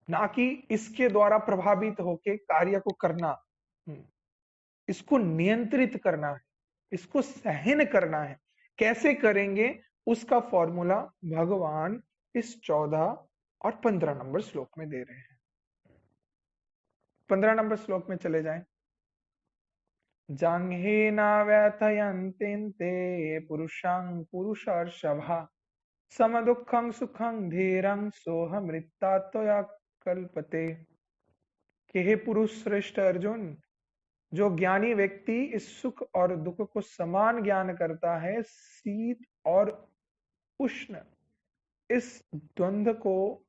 ना कि इसके द्वारा प्रभावित होके कार्य को करना। इसको नियंत्रित करना है, इसको सहन करना है। कैसे करेंगे उसका फॉर्मूला भगवान इस 14 और 15 नंबर श्लोक में दे रहे हैं। 15 नंबर श्लोक में चले जाएं। जांघेना व्यथयन्ते पुरुषं पुरुषर्षभा सम दुःखं सुखं धीरं सोऽहमृता त्वया कल्पते। कि हे पुरुष श्रेष्ठ अर्जुन, जो ज्ञानी व्यक्ति इस सुख और दुख को समान ज्ञान करता है, शीत और उष्ण इस द्वंद्व को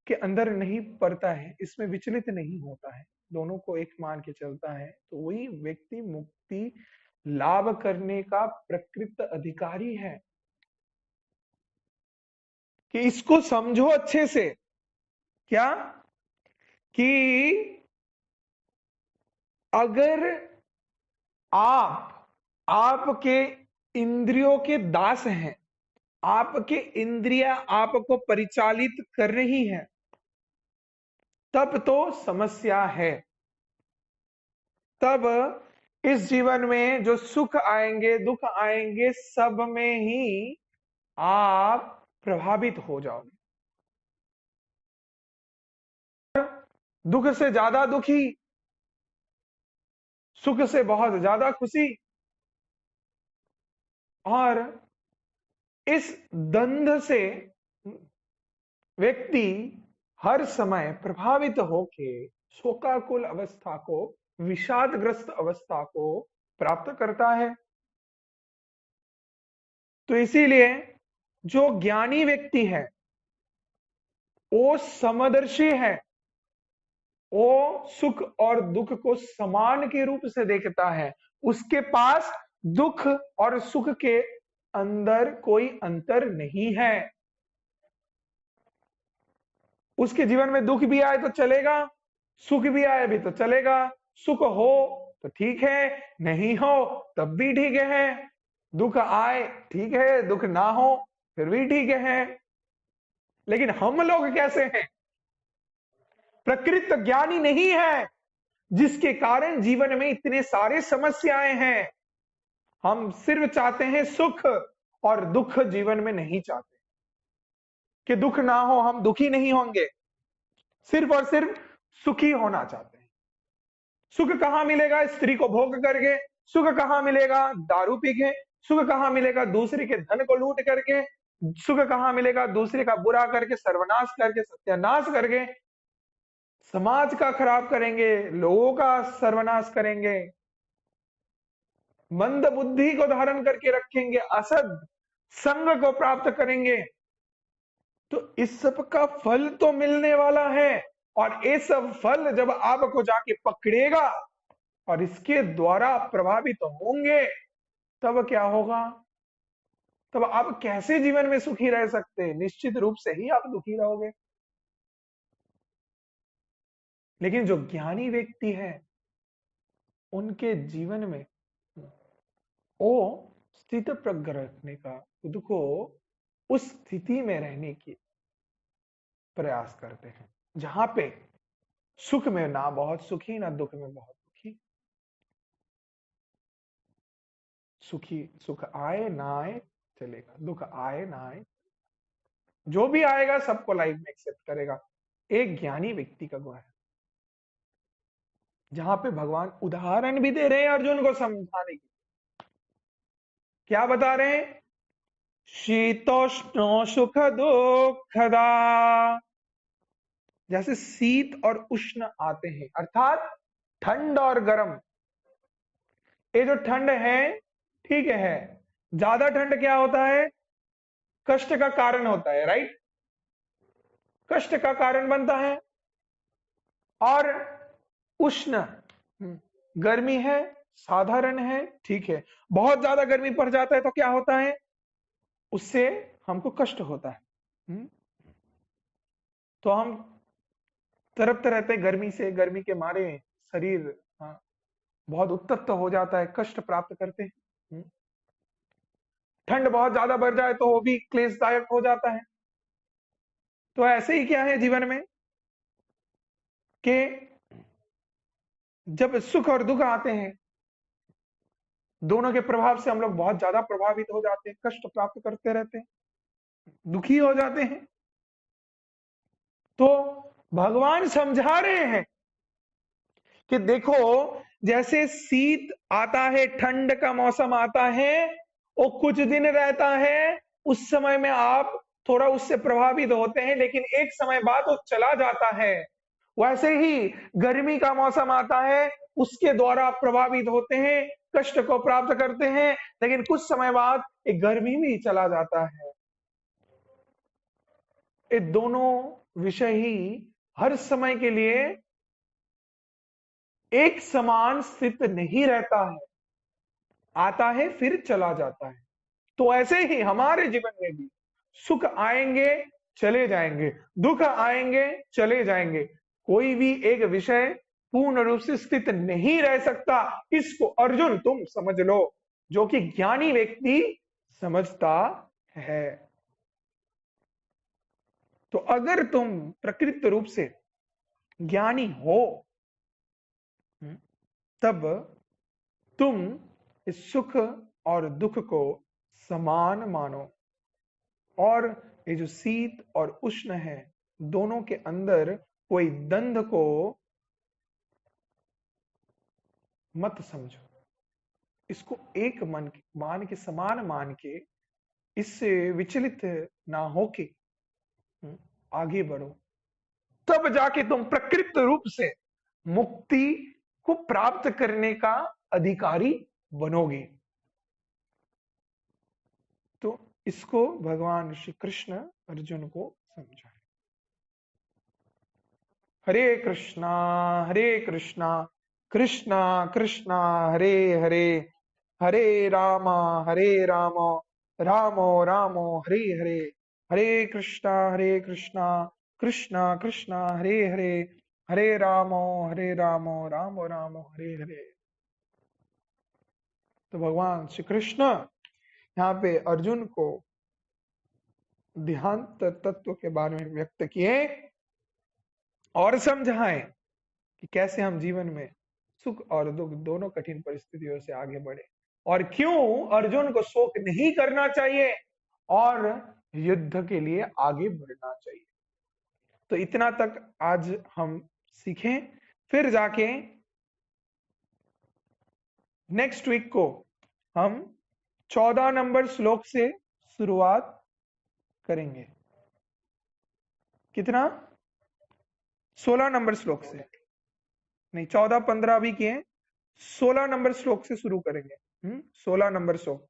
के अंदर नहीं पड़ता है, इसमें विचलित नहीं होता है, दोनों को एक मान के चलता है, तो वही व्यक्ति मुक्ति लाभ करने का प्रकृत अधिकारी है। कि इसको समझो अच्छे से, क्या कि अगर आपके इंद्रियों के दास हैं, आपके इंद्रियां आपको परिचालित कर रही हैं, तब तो समस्या है। तब इस जीवन में जो सुख आएंगे दुख आएंगे, सब में ही आप प्रभावित हो जाओगे। दुख से ज्यादा दुखी, सुख से बहुत ज्यादा खुशी, और इस द्वंद्व से व्यक्ति हर समय प्रभावित होके शोकाकुल अवस्था को, विषादग्रस्त अवस्था को प्राप्त करता है। तो इसीलिए जो ज्ञानी व्यक्ति है वो समदर्शी है, वो सुख और दुख को समान के रूप से देखता है। उसके पास दुख और सुख के अंदर कोई अंतर नहीं है। उसके जीवन में दुख भी आए तो चलेगा, सुख भी आए भी तो चलेगा। सुख हो तो ठीक है, नहीं हो तब भी ठीक है। दुख आए ठीक है, दुख ना हो फिर भी ठीक है। लेकिन हम लोग कैसे हैं, प्रकृत ज्ञानी नहीं है, जिसके कारण जीवन में इतने सारे समस्याएं हैं। हम सिर्फ चाहते हैं सुख, और दुख जीवन में नहीं चाहते। कि दुख ना हो, हम दुखी नहीं होंगे, सिर्फ और सिर्फ सुखी होना चाहते हैं। सुख कहां मिलेगा, स्त्री को भोग करके। सुख कहां मिलेगा, दारू पी के। सुख कहां मिलेगा, दूसरे के धन को लूट करके। सुख कहां मिलेगा, दूसरे का बुरा करके, सर्वनाश करके, सत्यानाश करके। समाज का खराब करेंगे, लोगों का सर्वनाश करेंगे, मंद बुद्धि को धारण करके रखेंगे, असद संग को प्राप्त करेंगे। तो इस सब का फल तो मिलने वाला है, और ये सब फल जब आपको जाके पकड़ेगा और इसके द्वारा प्रभावित होंगे, तब क्या होगा, तब आप कैसे जीवन में सुखी रह सकते हैं? निश्चित रूप से ही आप दुखी रहोगे। लेकिन जो ज्ञानी व्यक्ति है, उनके जीवन में वो स्थित प्रज्ञ रखने का, खुद को उस स्थिति में रहने की प्रयास करते हैं जहां पे सुख में ना बहुत सुखी, ना दुख में बहुत दुखी। सुखी, सुख आए ना आए चलेगा, दुख आए ना आए, जो भी आएगा सबको लाइफ में एक्सेप्ट करेगा। एक ज्ञानी व्यक्ति का गुण है, जहां पे भगवान उदाहरण भी दे रहे हैं अर्जुन को समझाने की। क्या बता रहे हैं? शीतोष्ण सुख दुखदा। जैसे शीत और उष्ण आते हैं, अर्थात ठंड और गर्म। ये जो ठंड है, ठीक है, ज्यादा ठंड क्या होता है? कष्ट का कारण होता है, राइट? कष्ट का कारण बनता है। और उष्ण गर्मी है, साधारण है, ठीक है। बहुत ज्यादा गर्मी पड़ जाता है तो क्या होता है? उससे हमको कष्ट होता है। तो हम तरफते रहते हैं गर्मी से, गर्मी के मारे शरीर बहुत उत्तप्त हो जाता है, कष्ट प्राप्त करते हैं। ठंड बहुत ज्यादा बढ़ जाए तो वो भी क्लेशदायक हो जाता है। तो ऐसे ही क्या है जीवन में कि जब सुख और दुख आते हैं, दोनों के प्रभाव से हम लोग बहुत ज्यादा प्रभावित हो जाते हैं, कष्ट प्राप्त करते रहते हैं, दुखी हो जाते हैं। तो भगवान समझा रहे हैं कि देखो, जैसे शीत आता है, ठंड का मौसम आता है, वो कुछ दिन रहता है, उस समय में आप थोड़ा उससे प्रभावित होते हैं, लेकिन एक समय बाद वो चला जाता है। वैसे ही गर्मी का मौसम आता है, उसके द्वारा आप प्रभावित होते हैं, कष्ट को प्राप्त करते हैं, लेकिन कुछ समय बाद एक गर्मी भी चला जाता है। ये दोनों विषय ही हर समय के लिए एक समान स्थित नहीं रहता है, आता है फिर चला जाता है। तो ऐसे ही हमारे जीवन में भी सुख आएंगे, चले जाएंगे, दुख आएंगे, चले जाएंगे। कोई भी एक विषय पूर्ण रूप से स्थित नहीं रह सकता। इसको अर्जुन तुम समझ लो, जो कि ज्ञानी व्यक्ति समझता है। तो अगर तुम प्रकृत रूप से ज्ञानी हो, तब तुम इस सुख और दुख को समान मानो, और ये जो शीत और उष्ण है, दोनों के अंदर कोई द्वंद्व को मत समझो। इसको एक मान के, समान मान के, इससे विचलित ना होके आगे बढ़ो। तब जाके तुम प्रकृत रूप से मुक्ति को प्राप्त करने का अधिकारी बनोगे। तो इसको भगवान श्री कृष्ण अर्जुन को समझाए। हरे कृष्णा कृष्णा कृष्णा हरे हरे, हरे राम राम राम हरे हरे, हरे कृष्णा कृष्णा कृष्णा हरे हरे, हरे राम राम राम हरे हरे। तो भगवान श्री कृष्ण यहाँ पे अर्जुन को देहांत तत्व के बारे में व्यक्त किए और समझाएं कि कैसे हम जीवन में सुख और दुख दोनों कठिन परिस्थितियों से आगे बढ़े, और क्यों अर्जुन को शोक नहीं करना चाहिए और युद्ध के लिए आगे बढ़ना चाहिए। तो इतना तक आज हम सीखें। फिर जाके नेक्स्ट वीक को हम 14 नंबर श्लोक से शुरुआत करेंगे। कितना? 16 नंबर श्लोक से नहीं, 14 15 भी किए, 16 नंबर श्लोक से शुरू करेंगे। 16 नंबर श्लोक,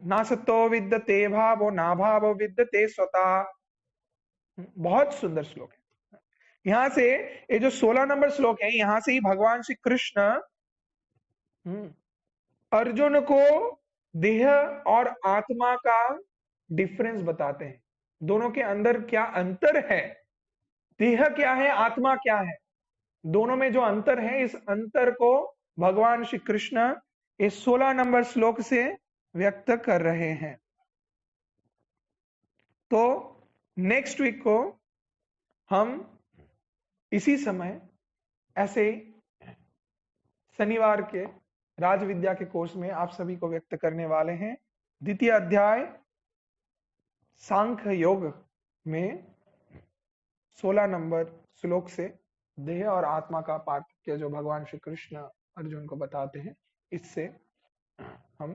ना सतो विद्यते भावो ना भावो विद्यते स्वतः। बहुत सुंदर श्लोक है। यहां से ये जो 16 नंबर श्लोक है, यहां से ही भगवान श्री कृष्ण अर्जुन को देह और आत्मा का डिफरेंस बताते हैं, दोनों के अंदर क्या अंतर है, देह क्या है, आत्मा क्या है, दोनों में जो अंतर है, इस अंतर को भगवान श्री कृष्ण इस 16 नंबर श्लोक से व्यक्त कर रहे हैं। तो नेक्स्ट वीक को हम इसी समय ऐसे ही शनिवार के राज विद्या के कोर्स में आप सभी को व्यक्त करने वाले हैं। द्वितीय अध्याय सांख्य योग में 16 नंबर श्लोक से देह और आत्मा का पार्थक्य जो भगवान श्री कृष्ण अर्जुन को बताते हैं, इससे हम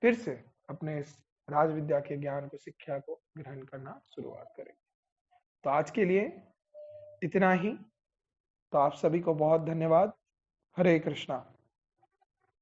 फिर से अपने इस राज विद्या के ज्ञान को, शिक्षा को ग्रहण करना शुरुआत करेंगे। तो आज के लिए इतना ही। तो आप सभी को बहुत धन्यवाद। हरे कृष्णा।